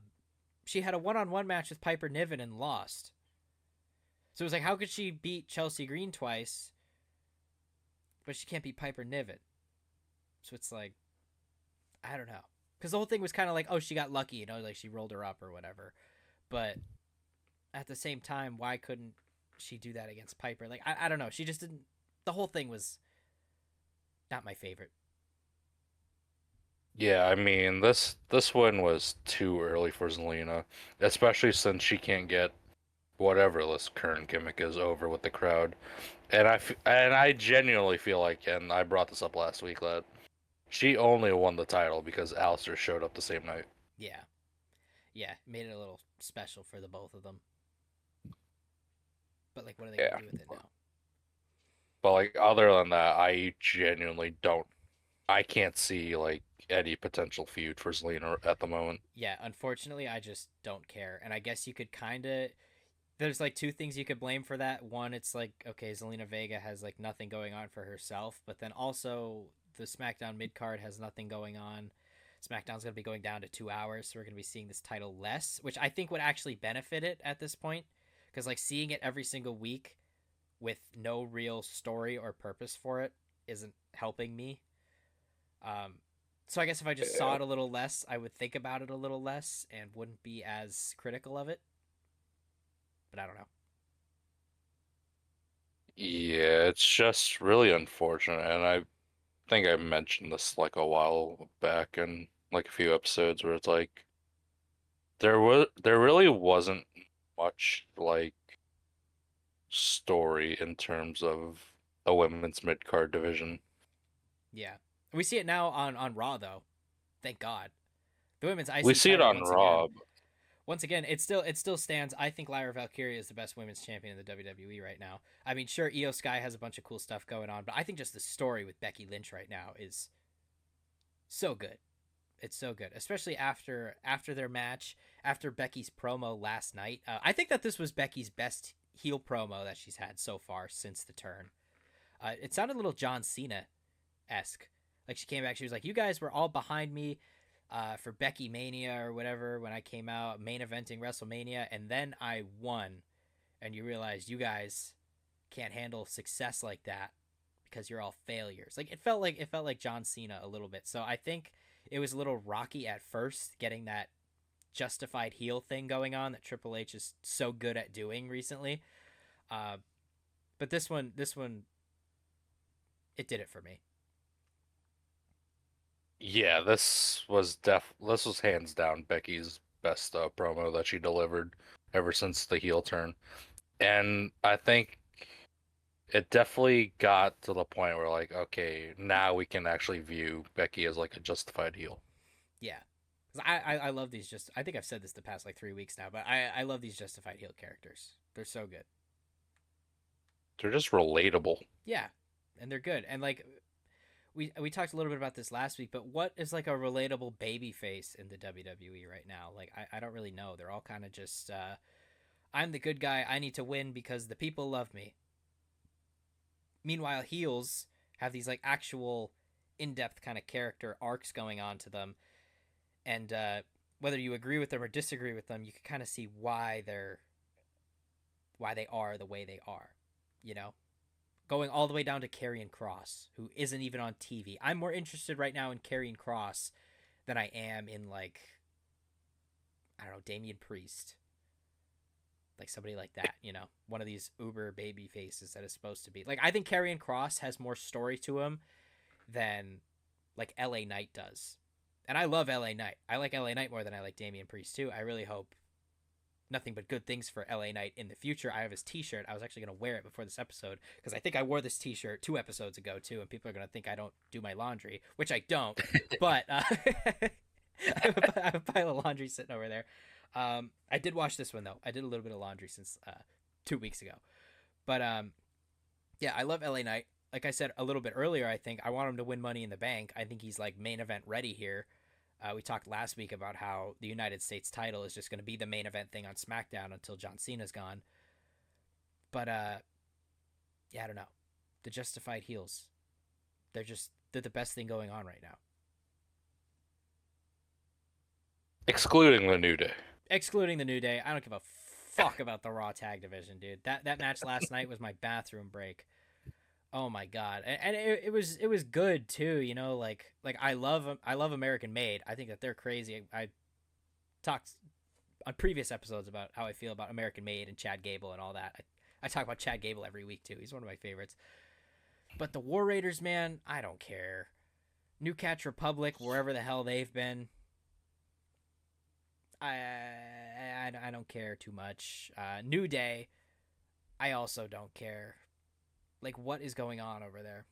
she had a one-on-one match with Piper Niven and lost. So it was like, how could she beat Chelsea Green twice, but she can't beat Piper Niven? So it's like, I don't know, because the whole thing was kind of like, oh, she got lucky, like she rolled her up or whatever. But at the same time, why couldn't she do that against Piper? Like, I don't know. She just didn't. The whole thing was not my favorite. Yeah, I mean this win was too early for Zelina, especially since she can't get whatever this current gimmick is over with the crowd. And I genuinely feel like, and I brought this up last week, that she only won the title because Alistair showed up the same night. Yeah, yeah, made it a little special for the both of them. But like, what are they gonna Yeah. do with it now? But like other than that, I genuinely don't. I can't see like any potential feud for Zelina at the moment. Yeah, unfortunately, I just don't care. And I guess you could kind of. There's like two things you could blame for that. One, it's like, okay, Zelina Vega has like nothing going on for herself, but then also the SmackDown mid card has nothing going on. SmackDown's going to be going down to 2 hours, so we're going to be seeing this title less, which I think would actually benefit it at this point. Because like seeing it every single week with no real story or purpose for it isn't helping me. Um, so I guess if I just saw Yeah. it a little less, I would think about it a little less and wouldn't be as critical of it. But I don't know. Yeah, it's just really unfortunate, and I think I mentioned this like a while back in like a few episodes where it's like there really wasn't much like story in terms of a women's mid-card division. Yeah, we see it now on Raw though. Thank God. The women's We IC see it title on once again. Raw. Once again, it still stands. I think Lyra Valkyria is the best women's champion in the WWE right now. I mean, sure, Io Sky has a bunch of cool stuff going on, but I think just the story with Becky Lynch right now is so good. It's so good, especially after their match, after Becky's promo last night. I think that this was Becky's best heel promo that she's had so far since the turn. It sounded a little John Cena esque. Like she came back, she was like, "You guys were all behind me for Becky Mania or whatever when I came out main eventing WrestleMania, and then I won, and you realized you guys can't handle success like that because you're all failures." Like it felt like John Cena a little bit. So I think it was a little rocky at first getting that justified heel thing going on that Triple H is so good at doing recently. Uh, but this one, it did it for me. Yeah, this was hands down Becky's best promo that she delivered ever since the heel turn. And I think it definitely got to the point where like, okay, now we can actually view Becky as like a justified heel. Yeah. 'Cause I love these just I think I've said this the past like 3 weeks now, but I love these justified heel characters. They're so good. They're just relatable. Yeah. And they're good. And like we talked a little bit about this last week, but what is like a relatable baby face in the WWE right now? Like I don't really know. They're all kind of just I'm the good guy. I need to win because the people love me. Meanwhile, heels have these like actual in-depth kind of character arcs going on to them, and whether you agree with them or disagree with them, you can kind of see why they are the way they are. You know, going all the way down to Karrion Cross, who isn't even on TV. I'm more interested right now in Karrion Cross than I am in like I don't know Damian Priest, like somebody like that. One of these uber baby faces that is supposed to be like. I think Karrion Cross has more story to him than like LA Knight does. And I love LA Knight. I like LA Knight more than I like Damian Priest too. I really hope nothing but good things for LA Knight in the future. I have his T-shirt. I was actually gonna wear it before this episode because I think I wore this T-shirt 2 episodes ago too, and people are gonna think I don't do my laundry, which I don't. But I have a pile of laundry sitting over there. I did wash this one though. I did a little bit of laundry since 2 weeks ago. But yeah, I love LA Knight. Like I said a little bit earlier, I think I want him to win Money in the Bank. I think he's like main event ready here. We talked last week about how the United States title is just going to be the main event thing on SmackDown until John Cena's gone. But yeah, I don't know. The Justified heels, they're the best thing going on right now. Excluding the New Day. Excluding the New Day, I don't give a fuck about the Raw Tag Division, dude. That match last night was my bathroom break. Oh my god, and it was good too. You know, like I love American Made. I think that they're crazy. I talked on previous episodes about how I feel about American Made and Chad Gable and all that. I talk about Chad Gable every week too. He's one of my favorites. But the War Raiders, man, I don't care. New Catch Republic, wherever the hell they've been, I don't care too much. New Day, I also don't care. Like, what is going on over there?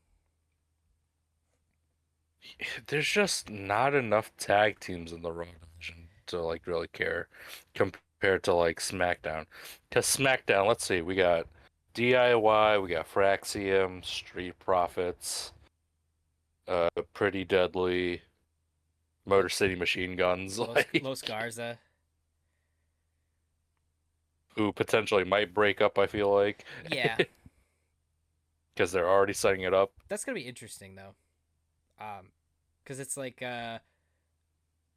There's just not enough tag teams in the Raw division to like really care compared to like SmackDown. Because SmackDown, let's see, we got DIY, we got Fraxium, Street Profits, Pretty Deadly, Motor City Machine Guns, like Los Garza. who potentially might break up, I feel like, Yeah, because they're already setting it up. that's gonna be interesting though. Because it's like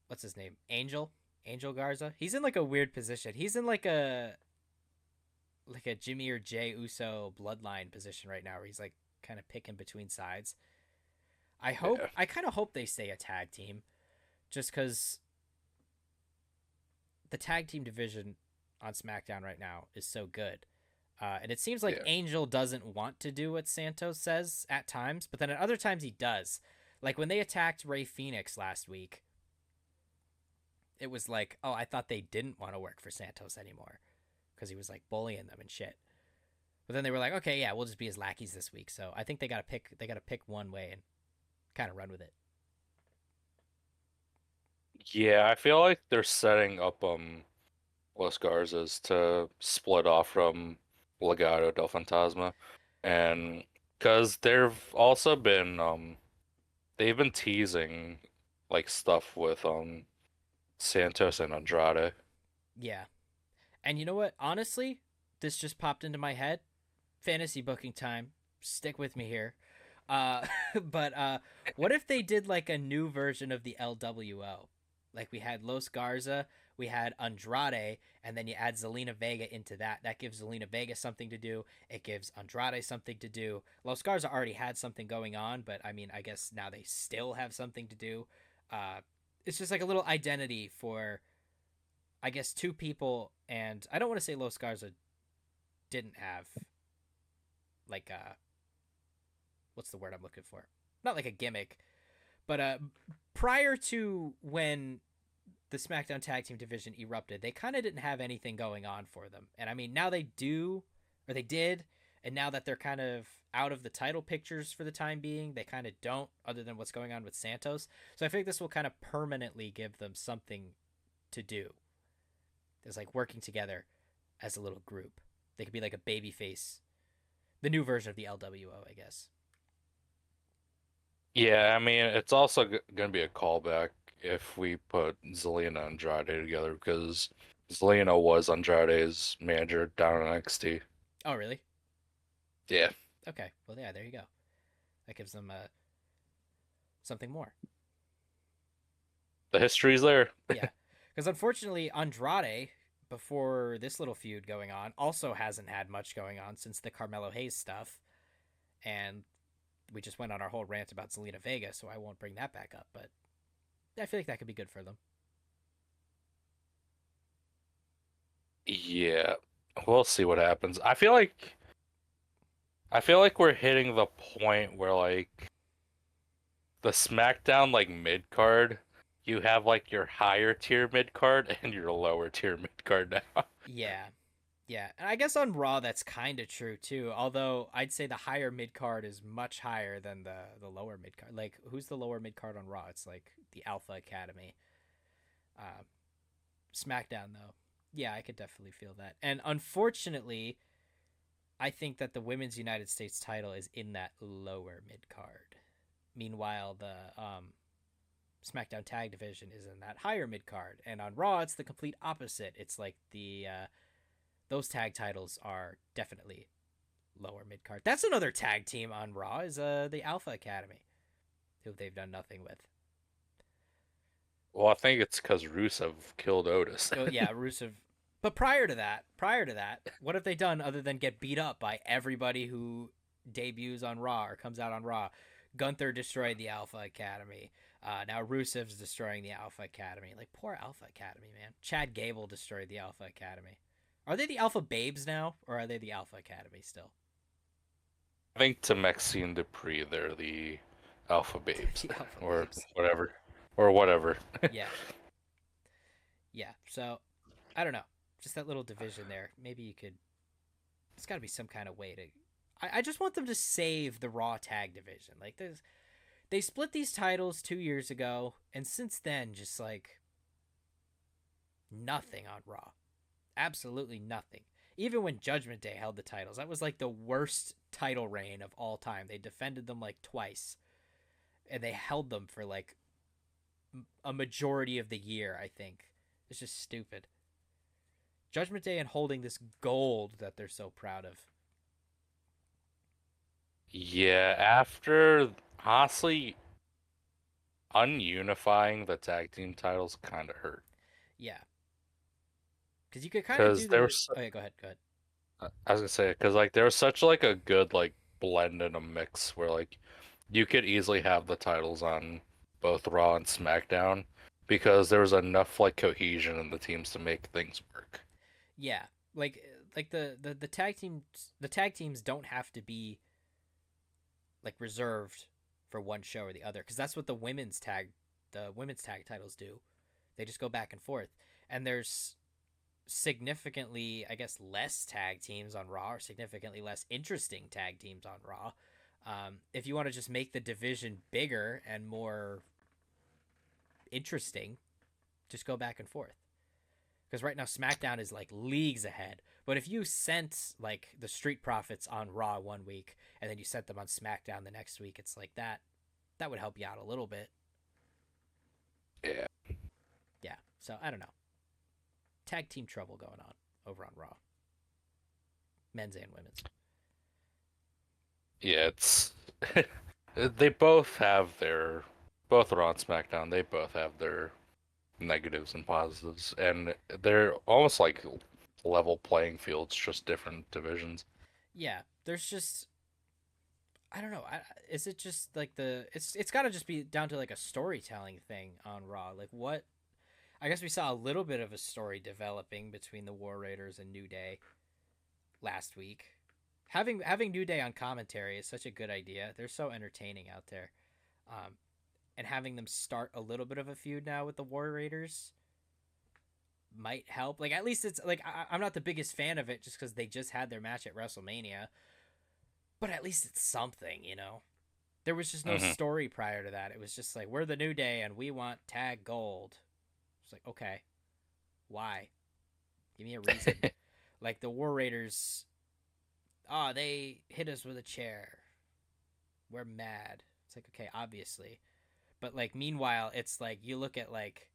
what's his name? Angel Garza. He's in like a weird position. He's in like a Jimmy or Jay Uso bloodline position right now, where he's like kind of picking between sides. Yeah. I kind of hope they stay a tag team, just because the tag team division on SmackDown right now is so good. And it seems like Yeah. Angel doesn't want to do what Santos says at times, but then at other times he does. Like when they attacked Ray Phoenix last week, it was like, oh, I thought they didn't want to work for Santos anymore because he was like bullying them and shit. But then they were like, okay, yeah, we'll just be his lackeys this week. So I think they got to pick one way and kind of run with it. Yeah, I feel like they're setting up Los Garzas to split off from Legado del Fantasma, and because they've also been they've been teasing like stuff with Santos and Andrade. Yeah. And you know what? Honestly, this just popped into my head. Fantasy booking time. Stick with me here. Uh, but what if they did like a new version of the LWO? Like we had Los Garza, we had Andrade, and then you add Zelina Vega into that. That gives Zelina Vega something to do. It gives Andrade something to do. Los Garza already had something going on, but I mean, I guess now they still have something to do. Uh, it's just like a little identity for, I guess, two people. And I don't want to say Los Garza didn't have like what's the word I'm looking for? Not like a gimmick, but prior to when the SmackDown Tag Team division erupted, they kind of didn't have anything going on for them. And I mean, now they do, or they did, and now that they're kind of out of the title pictures for the time being, they kind of don't, other than what's going on with Santos. So I think this will kind of permanently give them something to do. It's like working together as a little group. They could be like a baby face, the new version of the LWO, I guess. Yeah, I mean it's also gonna be a callback if we put Zelina and Andrade together because Zelina was Andrade's manager down in NXT. Oh, really? Yeah, Okay. Well, yeah, there you go. That gives them something more. the history's there. Yeah. Because unfortunately, Andrade, before this little feud going on, also hasn't had much going on since the Carmelo Hayes stuff. And we just went on our whole rant about Zelina Vega, so I won't bring that back up. But I feel like that could be good for them. Yeah, we'll see what happens. I feel like we're hitting the point where like the SmackDown like mid card you have like your higher tier mid card and your lower tier mid card now. Yeah. Yeah, and I guess on Raw that's kind of true too. Although I'd say the higher mid card is much higher than the lower mid card. Like, who's the lower mid card on Raw? It's like the Alpha Academy. Uh, SmackDown though, yeah, I could definitely feel that. And unfortunately, I think that the Women's United States title is in that lower mid card. Meanwhile, the SmackDown Tag Division is in that higher mid card, and on Raw it's the complete opposite. It's like the those tag titles are definitely lower mid card. That's another tag team on Raw is the Alpha Academy, who they've done nothing with. Well, I think it's because Rusev killed Otis. Oh yeah, Rusev. But prior to that, what have they done other than get beat up by everybody who debuts on Raw or comes out on Raw? Gunther destroyed the Alpha Academy. Now Rusev's destroying the Alpha Academy. Like, poor Alpha Academy, man. Chad Gable destroyed the Alpha Academy. Are they the Alpha Babes now, or are they the Alpha Academy still? I think to Maxine Dupree, they're the Alpha Babes The Alpha or Babes. whatever, or whatever. Yeah, yeah. So I don't know. Just that little division there. Maybe you could. There's got to be some kind of way to. I just want them to save the Raw Tag Division. Like, there's, they split these titles 2 years ago, and since then, just like nothing on Raw. Absolutely nothing. Even when Judgment Day held the titles, that was like the worst title reign of all time. They defended them like twice, and they held them for like a majority of the year, I think. It's just stupid. Judgment Day and holding this gold that they're so proud of. Yeah, after honestly ununifying the tag team titles kind of hurt Yeah. Because you could kind of because do there the. was Okay, go ahead. Go ahead. I was gonna say because like there was such like a good like blend and a mix where like you could easily have the titles on both Raw and SmackDown because there was enough like cohesion in the teams to make things work. Yeah, like the tag teams don't have to be like reserved for one show or the other, because that's what the women's tag titles do. They just go back and forth, and there's significantly, I guess, less tag teams on Raw, or significantly less interesting tag teams on Raw. If you want to just make the division bigger and more interesting, just go back and forth. Because right now SmackDown is like leagues ahead. But if you sent like the Street Profits on Raw one week and then you sent them on SmackDown the next week, it's like that would help you out a little bit. Yeah. Yeah. So I don't know. Tag team trouble going on over on Raw, men's and women's. Yeah, it's they both have their both are on SmackDown. They both have their negatives and positives, and they're almost like level playing fields, just different divisions. Yeah. There's just, I don't know. Is it just like it's got to just be down to like a storytelling thing on Raw. Like, what? I guess we saw a little bit of a story developing between the War Raiders and New Day last week. Having New Day on commentary is such a good idea. They're so entertaining out there, um, and having them start a little bit of a feud now with the War Raiders might help. Like, at least it's like I'm not the biggest fan of it just because they just had their match at WrestleMania, but at least it's something, you know. There was just no Hmm. story prior to that. It was just like, we're the New Day and we want tag gold. It's like, okay, why? Give me a reason. Like the War Raiders, oh, they hit us with a chair. We're mad. It's like, okay, obviously. But like meanwhile, it's like you look at like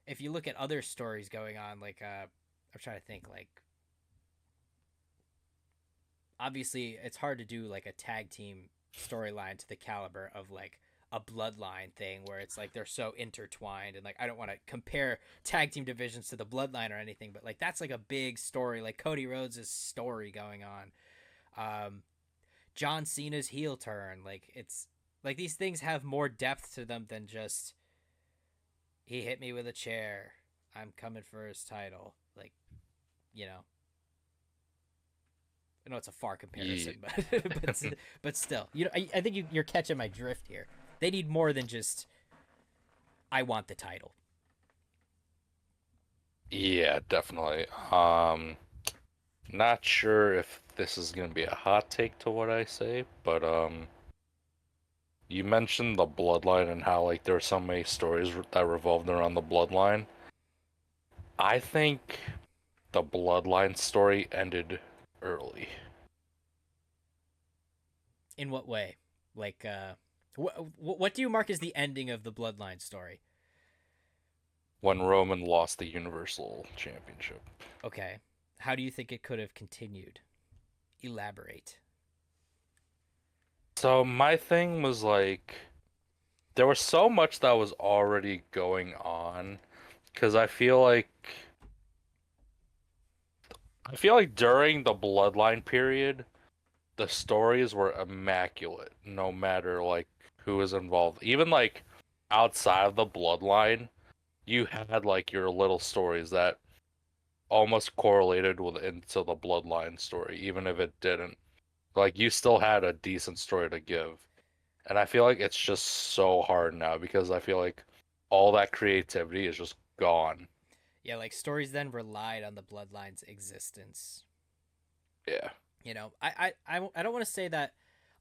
if you look at other stories going on, like I'm trying to think like obviously it's hard to do like a tag team storyline to the caliber of like a bloodline thing where it's like they're so intertwined, and like I don't want to compare tag team divisions to the bloodline or anything, but like that's like a big story, like Cody Rhodes' story going on. John Cena's heel turn, like it's like these things have more depth to them than just he hit me with a chair, I'm coming for his title. Like, you know, I know it's a far Yeah. comparison, but but still, you know, I think you're catching my drift here. They need more than just I want the title. Yeah, definitely. Not sure if this is gonna be a hot take to what I say, but you mentioned the bloodline and how like there are so many stories that revolved around the bloodline. I think the bloodline story ended early. In what way? Like, what do you mark as the ending of the Bloodline story? When Roman lost the Universal Championship. Okay. How do you think it could have continued? Elaborate. So my thing was like there was so much that was already going on because I feel like during the Bloodline period, the stories were immaculate, no matter like who was involved. Even like outside of the Bloodline, you had like your little stories that almost correlated with into the Bloodline story, even if it didn't. Like you still had a decent story to give. And I feel like it's just so hard now because I feel like all that creativity is just gone. Yeah, like stories then relied on the Bloodline's existence. Yeah. You know, I don't want to say that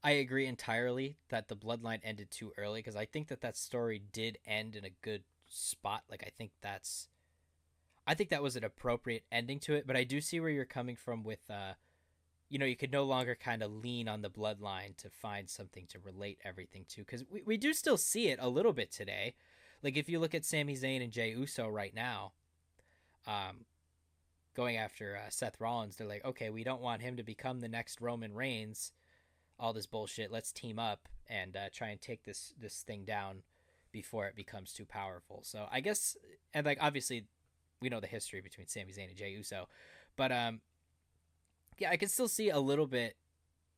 I agree entirely that the Bloodline ended too early because I think that that story did end in a good spot. Like I think that was an appropriate ending to it. But I do see where you're coming from with you know, you could no longer kind of lean on the bloodline to find something to relate everything to because we do still see it a little bit today. Like if you look at Sami Zayn and Jey Uso right now, um, going after Seth Rollins, they're like, okay, we don't want him to become the next Roman Reigns. All this bullshit. Let's team up and try and take this thing down before it becomes too powerful. So I guess, and like obviously, we know the history between Sami Zayn and Jey Uso, but yeah, I can still see a little bit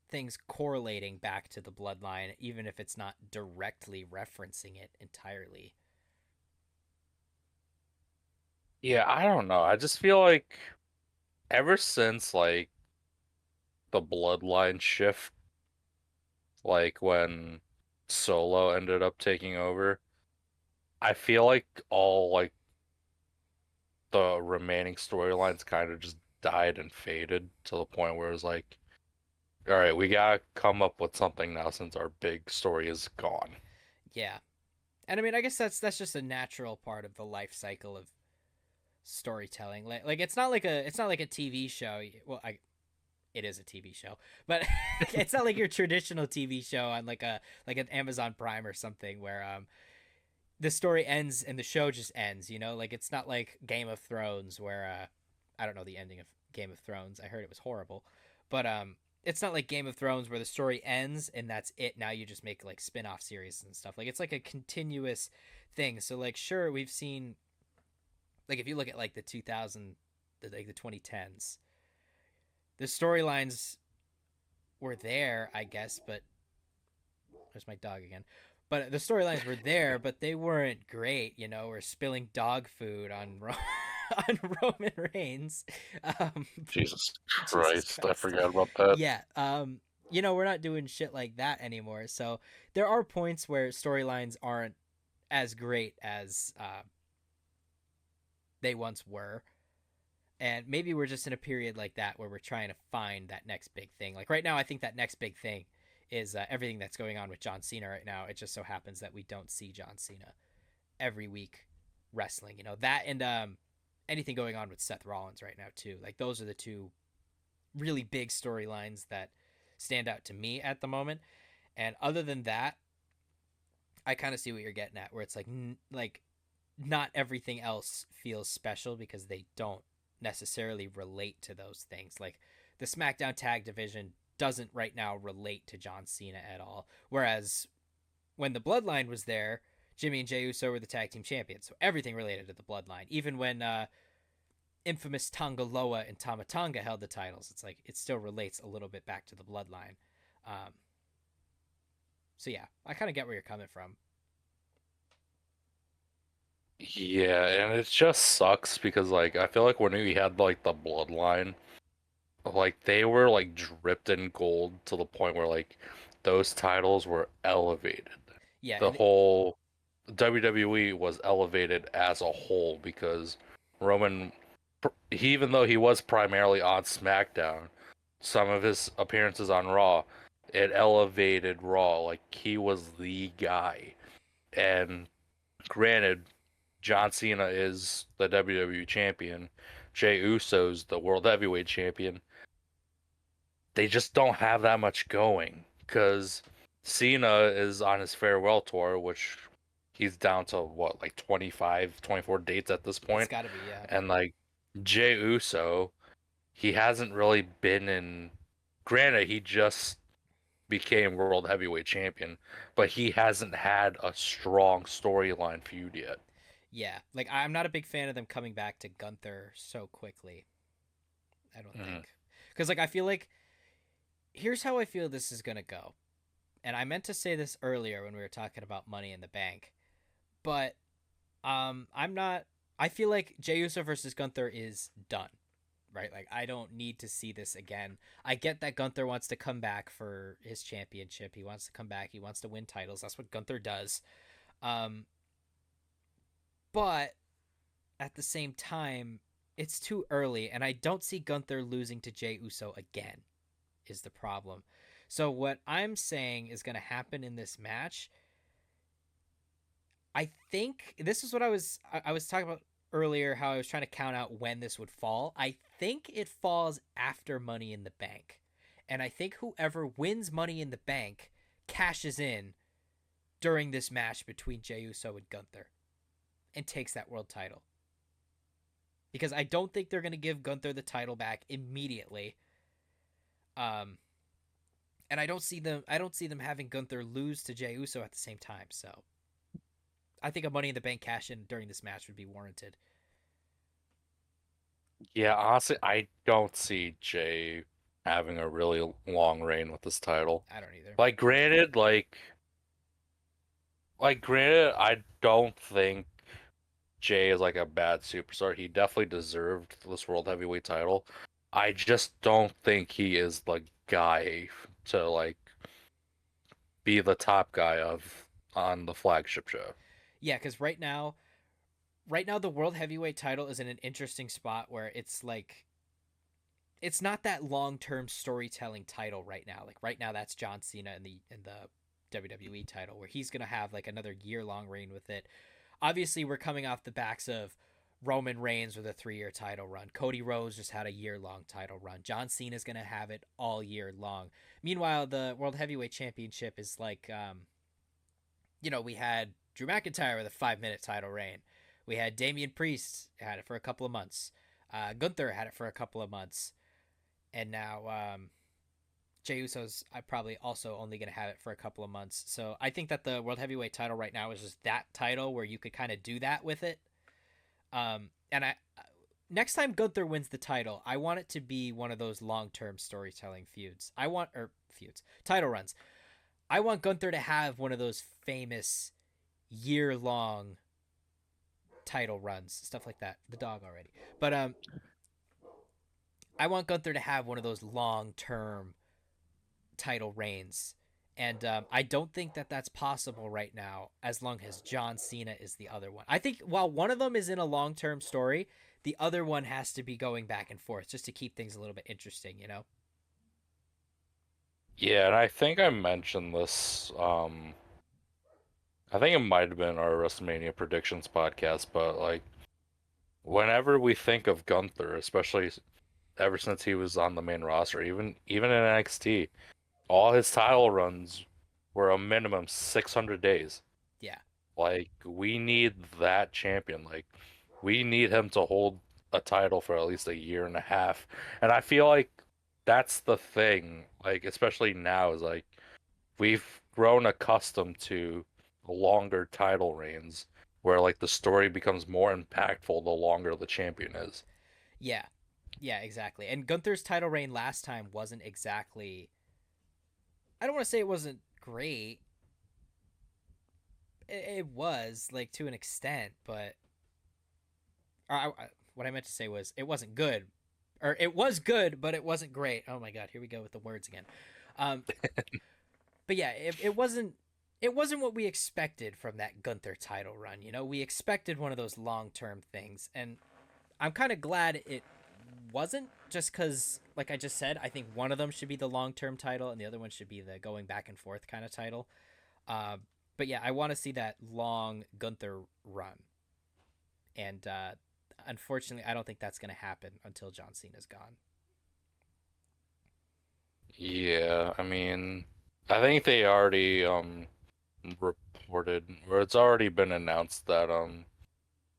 things correlating back to the bloodline, even if it's not directly referencing it entirely. Yeah, I don't know. I just feel like ever since like the bloodline shift, like when Solo ended up taking over, I feel like all like the remaining storylines kind of just died and faded to the point where it was like, all right, we gotta come up with something now since our big story is gone. Yeah, and I mean, I guess that's just a natural part of the life cycle of storytelling. Like it's not like a TV show. Well, it is a TV show, but it's not like your traditional TV show on like an Amazon Prime or something where the story ends and the show just ends. You know, like it's not like Game of Thrones where I don't know the ending of Game of Thrones. I heard it was horrible, but it's not like Game of Thrones where the story ends and that's it. Now you just make like spin-off series and stuff. Like it's like a continuous thing. So like sure we've seen like if you look at like the 2000 like the 2010s, the storylines were there, I guess, but there's my dog again. But the storylines were there, but they weren't great. You know, we're spilling dog food on on Roman Reigns. Um, Jesus Jesus Christ, I Christ. forgot about that. Yeah. You know, we're not doing shit like that anymore. So there are points where storylines aren't as great as they once were. And maybe we're just in a period like that where we're trying to find that next big thing. Like right now, I think that next big thing is everything that's going on with John Cena right now. It just so happens that we don't see John Cena every week wrestling. You know that and anything going on with Seth Rollins right now too. Like those are the two really big storylines that stand out to me at the moment. And other than that, I kind of see what you're getting at, where it's like not everything else feels special because they don't necessarily relate to those things. Like the SmackDown Tag Division doesn't right now relate to John Cena at all. Whereas when the Bloodline was there, Jimmy and Jey Uso were the tag team champions, so everything related to the Bloodline. Even when infamous Tonga Loa and Tama Tonga held the titles, it's like it still relates a little bit back to the Bloodline. Um, so yeah, I kind of get where you're coming from. Yeah, and it just sucks because like I feel like when we had like the bloodline, like they were like dripped in gold to the point where like those titles were elevated. Yeah, The and whole WWE was elevated as a whole because Roman, even though he was primarily on SmackDown, some of his appearances on Raw, it elevated Raw. Like he was the guy. And granted, John Cena is the WWE champion, Jey Uso's the World Heavyweight champion. They just don't have that much going because Cena is on his farewell tour, which he's down to what, like 25, 24 dates at this It's point. got to be, yeah. And like Jey Uso, he hasn't really been in. Granted, he just became World Heavyweight Champion, but he hasn't had a strong storyline feud yet. Yeah, like I'm not a big fan of them coming back to Gunther so quickly. I don't Mhm. think, because like I feel like here's how I feel this is gonna go, and I meant to say this earlier when we were talking about Money in the Bank, but I'm not. I feel like Jey Uso versus Gunther is done, right? Like I don't need to see this again. I get that Gunther wants to come back for his championship. He wants to come back. He wants to win titles. That's what Gunther does. Um, but at the same time, it's too early, and I don't see Gunther losing to Jey Uso again. Is the problem. So what I'm saying is going to happen in this match. I think this is what I was talking about earlier. How I was trying to count out when this would fall. I think it falls after Money in the Bank, and I think whoever wins Money in the Bank cashes in during this match between Jey Uso and Gunther and takes that world title. Because I don't think they're going to give Gunther the title back immediately. Um, and I don't see them having Gunther lose to Jey Uso at the same time. So I think a Money in the Bank cash in during this match would be warranted. Yeah, honestly, I don't see Jay having a really long reign with this title. I don't either. Like, granted, granted, I don't think Jay is like a bad superstar. He definitely deserved this world heavyweight title. I just don't think he is the guy to like be the top guy of on the flagship show. Yeah, because right now the world heavyweight title is in an interesting spot where it's like it's not that long term storytelling title right now. Like right now, that's John Cena in the WWE title, where he's gonna have like another year long reign with it. Obviously, we're coming off the backs of Roman Reigns with a 3-year title run. Cody Rhodes just had a year long title run. John Cena's gonna have it all year long. Meanwhile, the World Heavyweight Championship is like, we had Drew McIntyre with a 5-minute title reign. We had Damian Priest had it for a couple of months. Gunther had it for a couple of months, and now Jey Uso's probably also only going to have it for a couple of months. So I think that the World Heavyweight title right now is just that title where you could kind of do that with it. And I next time Gunther wins the title, I want it to be one of those long-term storytelling feuds. Title runs. I want Gunther to have one of those famous year-long title runs, stuff like that. The dog already, but I want Gunther to have one of those long-term title reigns. And I don't think that that's possible right now as long as John Cena is the other one. I think while one of them is in a long term story, the other one has to be going back and forth just to keep things a little bit interesting, you know? Yeah, and I think I mentioned this. I think it might have been our WrestleMania predictions podcast, but like whenever we think of Gunther, especially ever since he was on the main roster, even in NXT, all his title runs were a minimum 600 days. Yeah. Like we need that champion. Like we need him to hold a title for at least a year and a half. And I feel like that's the thing. Like especially now is like we've grown accustomed to longer title reigns where like the story becomes more impactful the longer the champion is. Yeah. Yeah, exactly. And Gunther's title reign last time wasn't exactly. I don't want to say it wasn't great. It was, like, to an extent, but. What I meant to say was it wasn't good. Or it was good, but it wasn't great. Oh my god, here we go with the words again. Um, but yeah, it wasn't it wasn't what we expected from that Gunther title run. You know, we expected one of those long term things, and I'm kind of glad it wasn't, just because, like I just said, I think one of them should be the long term title, and the other one should be the going back and forth kind of title. Uh, but yeah, I want to see that long Gunther run, and unfortunately, I don't think that's going to happen until John Cena's gone. Yeah, I mean, I think they already reported, or it's already been announced that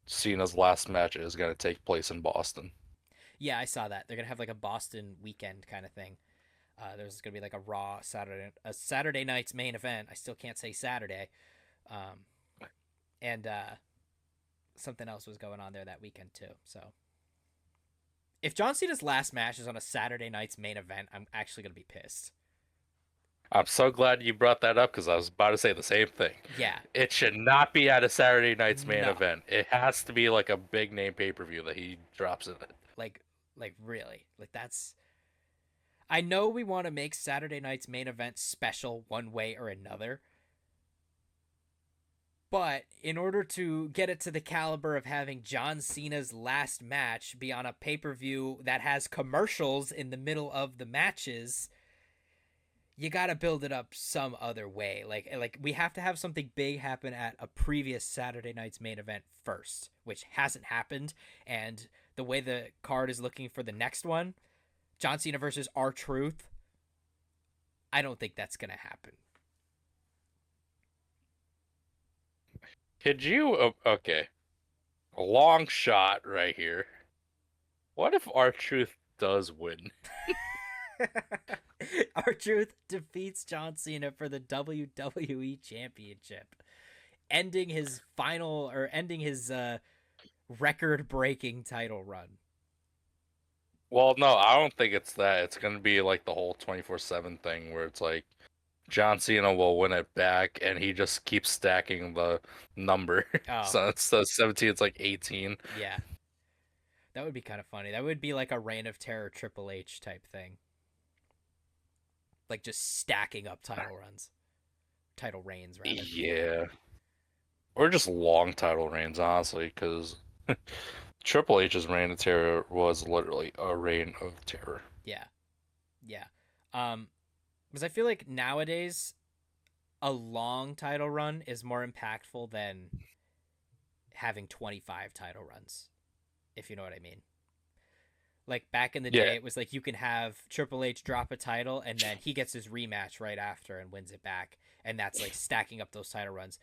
Cena's last match is going to take place in Boston. Yeah, I saw that they're gonna have like a Boston weekend kind of thing. There's gonna be like a Raw Saturday night's main event. I still can't say Saturday, um, and something else was going on there that weekend too. So if John Cena's last match is on a Saturday night's main event, I'm actually gonna be pissed. I'm so glad you brought that up because I was about to say the same thing. Yeah, It should not be at a Saturday night's main no, event. It has to be like a big name pay-per-view that he drops in it. like really, like that's. I know we want to make Saturday night's main event special one way or another, but in order to get it to the caliber of having John Cena's last match be on a pay per view that has commercials in the middle of the matches, you got to build it up some other way. Like we have to have something big happen at a previous Saturday night's main event first, which hasn't happened. And the way the card is looking for the next one, John Cena versus R-Truth, I don't think that's gonna happen. Could you? Okay, a long shot right here. What if R-Truth does win? R-Truth defeats John Cena for the WWE Championship, ending his record-breaking title run. Well, no, I don't think it's that. It's gonna be like the whole 24/7 thing where it's like John Cena will win it back and he just keeps stacking the number. Oh, So instead of 17, it's like 18. yeah. That would be kind of funny. That would be like a Reign of Terror Triple H type thing. Like just stacking up title runs. Title reigns, rather. Yeah. Or just long title reigns, honestly, because Triple H's reign of terror was literally a reign of terror. Yeah. Yeah. Um, because I feel like nowadays a long title run is more impactful than having 25 title runs, if you know what I mean. Like back in the Yeah, day, it was like you can have Triple H drop a title and then he gets his rematch right after and wins it back. And that's like stacking up those title runs.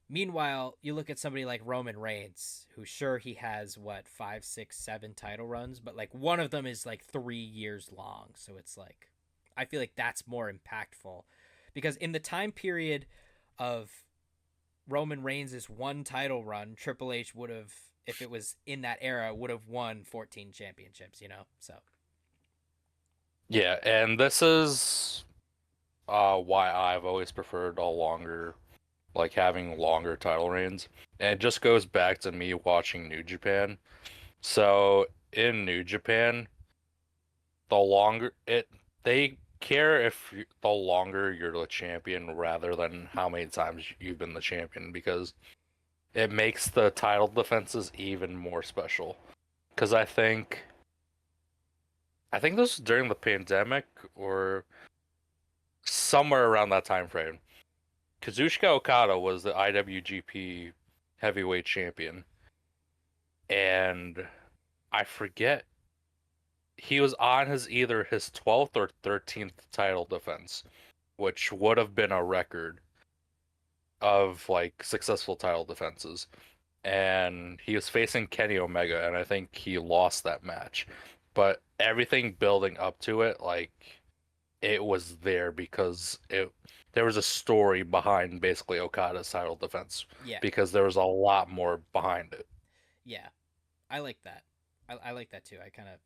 Meanwhile, you look at somebody like Roman Reigns, who sure he has what, five, six, seven title runs, but like one of them is like 3 years long. So it's like, I feel like that's more impactful because in the time period of Roman Reigns' one title run, Triple H would have, if it was in that era, would have won 14 championships, you know? So, yeah, and this is why I've always preferred a longer, like having longer title reigns. And it just goes back to me watching New Japan. So in New Japan, the longer it they care if the longer you're the champion rather than how many times you've been the champion because it makes the title defenses even more special. Because I think this was during the pandemic or somewhere around that time frame. Kazuchika Okada was the IWGP Heavyweight Champion, and I forget he was on his 12th or 13th title defense, which would have been a record of like successful title defenses. And he was facing Kenny Omega, and I think he lost that match. But everything building up to it, like it was there because it there was a story behind basically Okada's title defense yeah, because there was a lot more behind it. yeah. I like that. I like that too. I kind of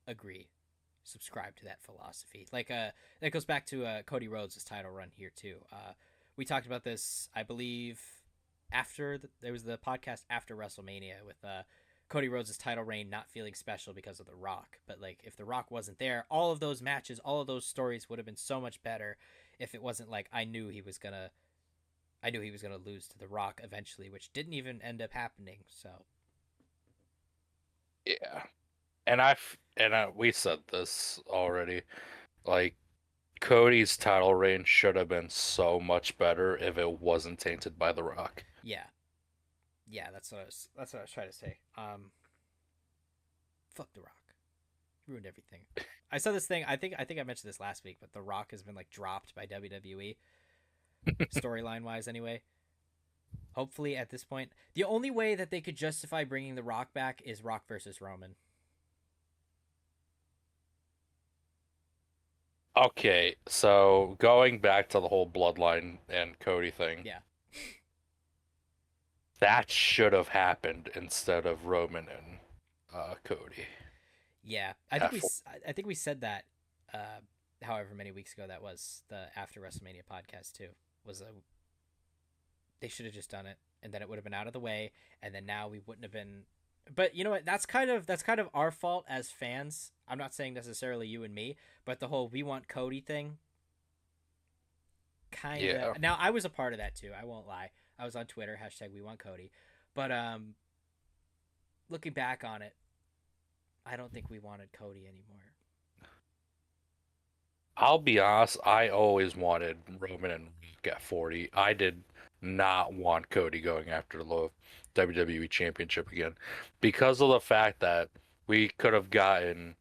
agree, subscribe to that philosophy. Like, that goes back to Cody Rhodes' title run here too. We talked about this, I believe, there was the podcast after WrestleMania with Cody Rhodes' title reign not feeling special because of The Rock. But like, if The Rock wasn't there, all of those matches, all of those stories would have been so much better if it wasn't like I knew he was gonna lose to The Rock eventually, which didn't even end up happening. So Yeah. We said this already. Like Cody's title reign should have been so much better if it wasn't tainted by The Rock. yeah, yeah, that's what I was trying to say. Fuck The Rock, ruined everything. I saw this thing. I think I mentioned this last week, but The Rock has been like dropped by WWE storyline wise. Anyway, hopefully at this point, the only way that they could justify bringing The Rock back is Rock versus Roman. Okay, so going back to the whole bloodline and Cody thing, Yeah, that should have happened instead of Roman and Cody. yeah. At four. I think we said that. However many weeks ago that was the after WrestleMania podcast too. Was a They should have just done it, and then it would have been out of the way, and then now we wouldn't have been. But you know what? That's kind of our fault as fans. I'm not saying necessarily you and me, but the whole "we want Cody" thing. Kind Yeah, of. Now I was a part of that too. I won't lie. I was on Twitter #We want Cody, but looking back on it, I don't think we wanted Cody anymore. I'll be honest, I always wanted Roman and Rock at 40. I did not want Cody going after the WWE Championship again because of the fact that we could have gotten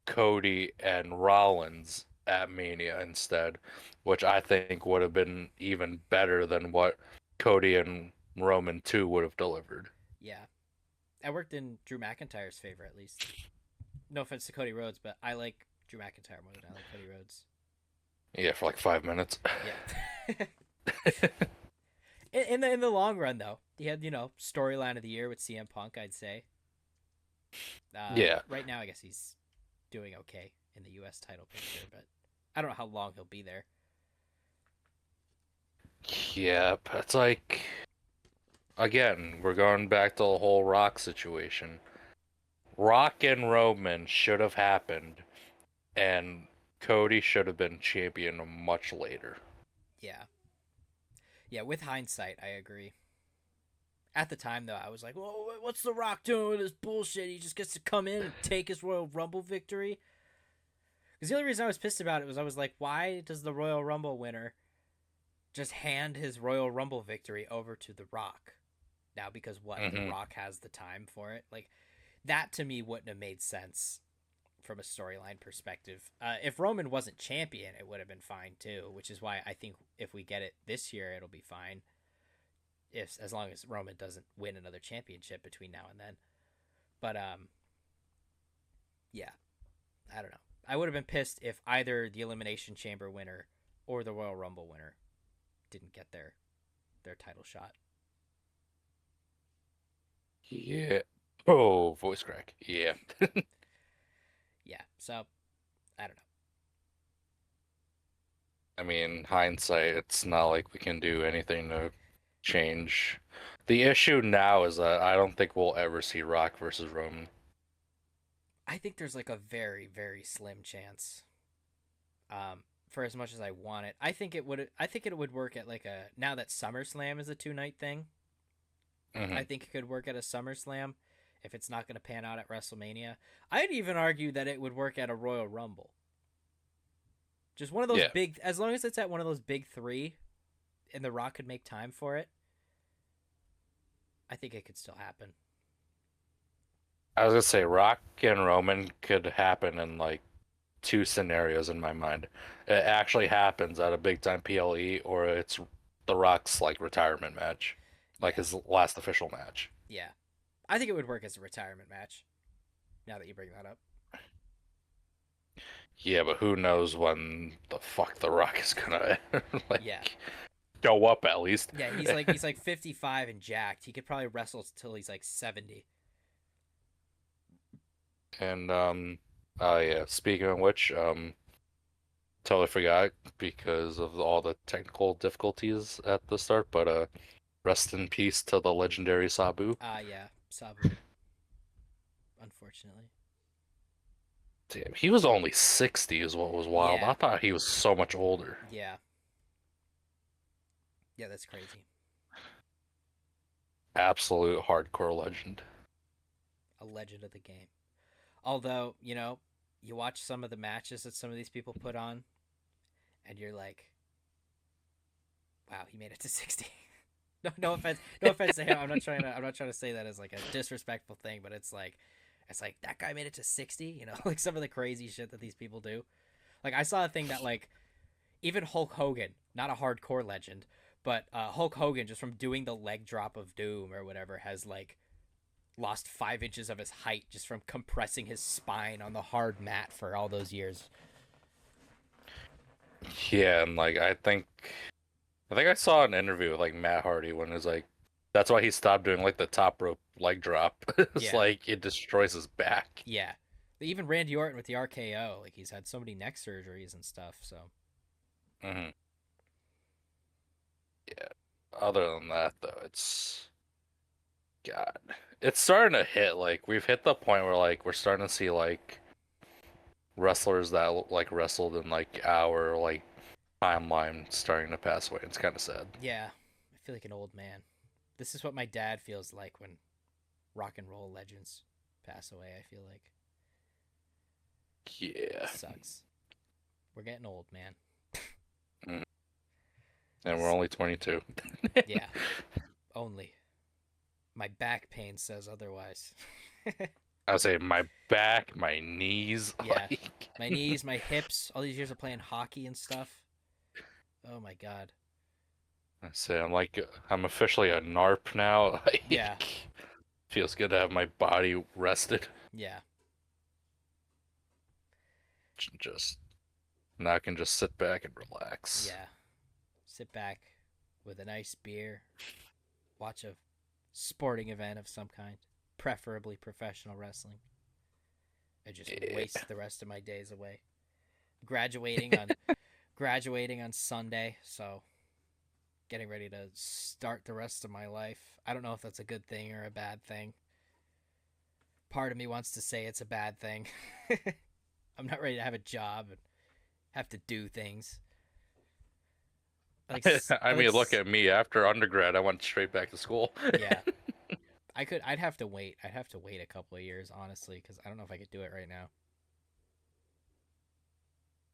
Cody and Rollins at Mania instead, which I think would have been even better than what Cody and Roman 2 would have delivered. Yeah, I worked in Drew McIntyre's favor at least. No offense to Cody Rhodes, but I like Drew McIntyre more than I like Cody Rhodes. Yeah, for like 5 minutes. Yeah. In the long run, though, he had storyline of the year with CM Punk. I'd say. Yeah. Right now, I guess he's doing okay in the U.S. title picture, but I don't know how long he'll be there. Yeah, but it's like again, we're going back to the whole Rock situation. Rock and Roman should have happened, and Cody should have been champion much later. Yeah, yeah. With hindsight, I agree. At the time, though, I was like, "Well, what's The Rock doing with this bullshit? He just gets to come in and take his Royal Rumble victory." Because the only reason I was pissed about it was I was like, "Why does the Royal Rumble winner just hand his Royal Rumble victory over to The Rock?" Now, because what? The Hmm. Rock has the time for it? Like, that to me wouldn't have made sense from a storyline perspective. If Roman wasn't champion, it would have been fine too, which is why I think if we get it this year, it'll be fine. If As long as Roman doesn't win another championship between now and then. But yeah, I don't know. I would have been pissed if either the Elimination Chamber winner or the Royal Rumble winner didn't get their title shot. Yeah. Oh, voice crack. Yeah. Yeah, so I don't know. I mean, hindsight, it's not like we can do anything to change. The issue now is that I don't think we'll ever see Rock versus Roman. I think there's like a very, very slim chance. For as much as I want it, I think it would. I think it would work at like a now that SummerSlam is a 2 night thing. I Hmm. think it could work at a SummerSlam if it's not going to pan out at WrestleMania. I'd even argue that it would work at a Royal Rumble. Just one of those Yeah. big, as long as it's at one of those big three, and The Rock could make time for it. I think it could still happen. I was gonna say Rock and Roman could happen in like two scenarios in my mind. It actually happens at a big time PLE, or it's The Rock's like retirement match, like Yeah, his last official match. yeah. I think it would work as a retirement match. Now that you bring that up. Yeah, but who knows when the fuck The Rock is gonna like Yeah, go up at least. yeah. He's like 55 and jacked. He could probably wrestle till he's like 70. And oh yeah, speaking of which, totally forgot because of all the technical difficulties at the start, but rest in peace to the legendary Sabu. Yeah, Sabu. Unfortunately. Damn, he was only 60 is what was wild. Yeah, I thought he was so much older. yeah. Yeah, that's crazy. Absolute hardcore legend. A legend of the game. Although, you watch some of the matches that some of these people put on, and you're like, wow, he made it to 60. No offense, no offense to him. I'm not trying to say that as like a disrespectful thing, but it's like that guy made it to 60. Like some of the crazy shit that these people do. Like I saw a thing that like even Hulk Hogan, not a hardcore legend, but Hulk Hogan just from doing the leg drop of Doom or whatever has like lost 5 inches of his height just from compressing his spine on the hard mat for all those years. Yeah, and like I think I saw an interview with like Matt Hardy when it was like that's why he stopped doing like the top rope leg drop. It's Yeah, like it destroys his back. yeah. Even Randy Orton with the RKO, like he's had so many neck surgeries and stuff. So Hmm. Yeah. Other than that though, it's God. It's starting to hit like we've hit the point where like we're starting to see like wrestlers that like wrestled in like our like timeline starting to pass away. It's kind of sad. yeah, I feel like an old man. This is what my dad feels like when rock and roll legends pass away. I feel like Yeah. sucks. We're getting old, man. Mm. And we're only 22. Yeah, only. My back pain says otherwise. I would say my back, my knees, Yeah, like my knees, my hips. All these years of playing hockey and stuff. Oh my god. I say I'm officially a NARP now. Yeah, Like feels good to have my body rested. yeah, Just now I can just sit back and relax. yeah. Sit back with a nice beer, watch a sporting event of some kind, preferably professional wrestling, and just Yeah. waste the rest of my days away. Graduating on graduating on Sunday, so getting ready to start the rest of my life. I don't know if that's a good thing or a bad thing. Part of me wants to say it's a bad thing. I'm not ready to have a job and have to do things. Like I like mean, look at me. After undergrad, I went straight back to school. yeah. I'd have to wait. I'd have to wait a couple of years honestly cuz I don't know if I could do it right now.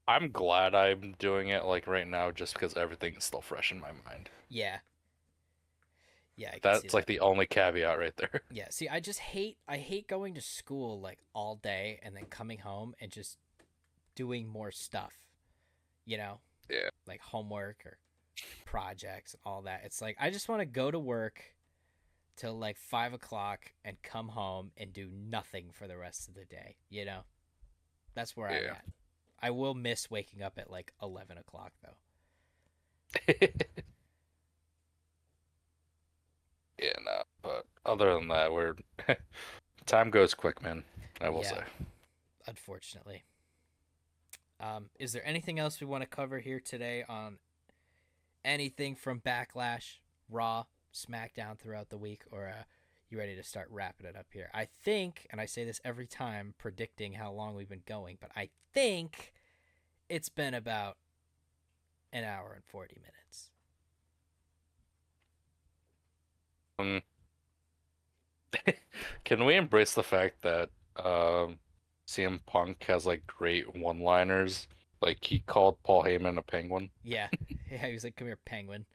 I'm glad I'm doing it like right now just because everything is still fresh in my mind. Yeah. Yeah, I can see That's like that. the only caveat right there. Yeah, see, I hate going to school like all day and then coming home and just doing more stuff, you know, Yeah. like homework or projects and all that. It's like I just want to go to work till like 5 o'clock and come home and do nothing for the rest of the day. That's where I'm Yeah. at. I will miss waking up at like 11 o'clock though. Yeah, no. But other than that, we're time goes quick, man. I will Yeah, say. unfortunately. Is there anything else we want to cover here today on anything from Backlash, Raw, SmackDown throughout the week, or you ready to start wrapping it up here? I think, and I say this every time, predicting how long we've been going, but I think it's been about an hour and 40 minutes. Um, can we embrace the fact that CM Punk has like great one-liners? Like he called Paul Heyman a penguin. Yeah, yeah. He was like, "Come here, penguin.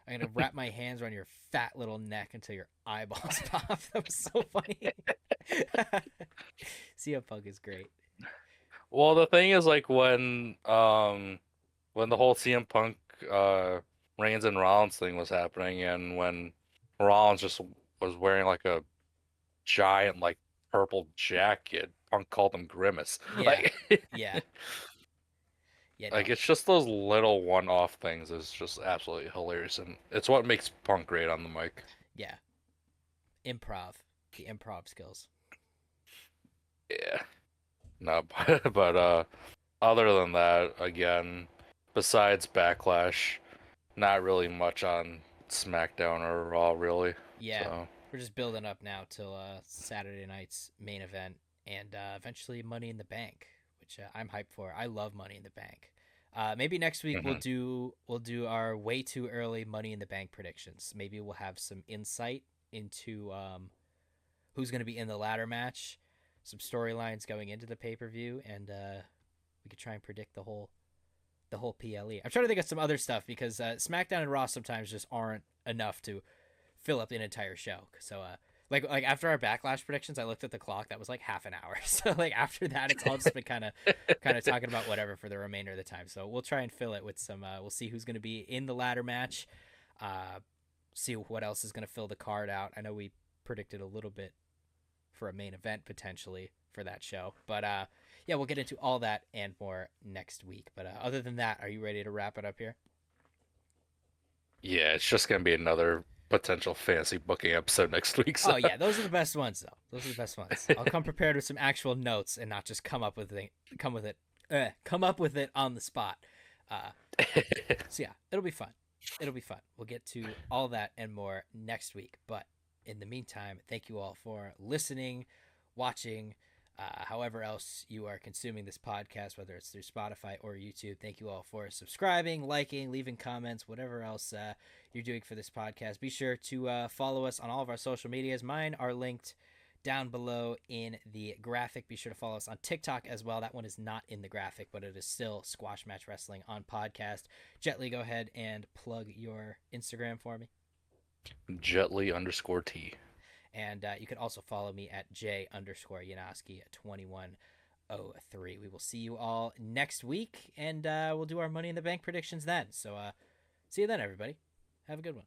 I'm gonna wrap my hands around your fat little neck until your eyeballs pop." That was so funny. CM Punk is great. Well, the thing is like when the whole CM Punk uh Reigns and Rollins thing was happening and when Rollins just was wearing like a giant like purple jacket, Punk called him Grimace. Yeah, Like yeah, yeah. like No, it's just those little one-off things is just absolutely hilarious and it's what makes Punk great on the mic. yeah. Improv, the improv skills. Yeah. No, but other than that, again, besides Backlash, not really much on SmackDown or Raw, really. Yeah, So, we're just building up now till Saturday night's main event and eventually Money in the Bank, which I'm hyped for. I love Money in the Bank. Maybe next week Hmm. we'll do our way too early Money in the Bank predictions. Maybe we'll have some insight into who's going to be in the ladder match, some storylines going into the pay per view, and we could try and predict the whole PLE. I'm trying to think of some other stuff because SmackDown and Raw sometimes just aren't enough to fill up an entire show. So like after our Backlash predictions, I looked at the clock. That was like half an hour. So like after that, it's all just been kind of talking about whatever for the remainder of the time. So we'll try and fill it with some. We'll see who's going to be in the ladder match. See what else is going to fill the card out. I know we predicted a little bit for a main event potentially for that show, but yeah, we'll get into all that and more next week. But other than that, are you ready to wrap it up here? Yeah, it's just gonna be another potential fantasy booking episode next week. So Oh yeah, those are the best ones though. Those are the best ones. I'll come prepared with some actual notes and not just come up with it on the spot. Uh, so yeah, it'll be fun. It'll be fun. We'll get to all that and more next week. But in the meantime, thank you all for listening, watching, however else you are consuming this podcast, whether it's through Spotify or YouTube. Thank you all for subscribing, liking, leaving comments, whatever else you're doing for this podcast. Be sure to follow us on all of our social medias. Mine are linked down below in the graphic. Be sure to follow us on TikTok as well. That one is not in the graphic, but it is still Squash Match Wrestling on podcast. Jetly, go ahead and plug your Instagram for me. Jetly_T. And you can also follow me at J_Yanoski2103. We will see you all next week, and we'll do our Money in the Bank predictions then. So see you then, everybody. Have a good one.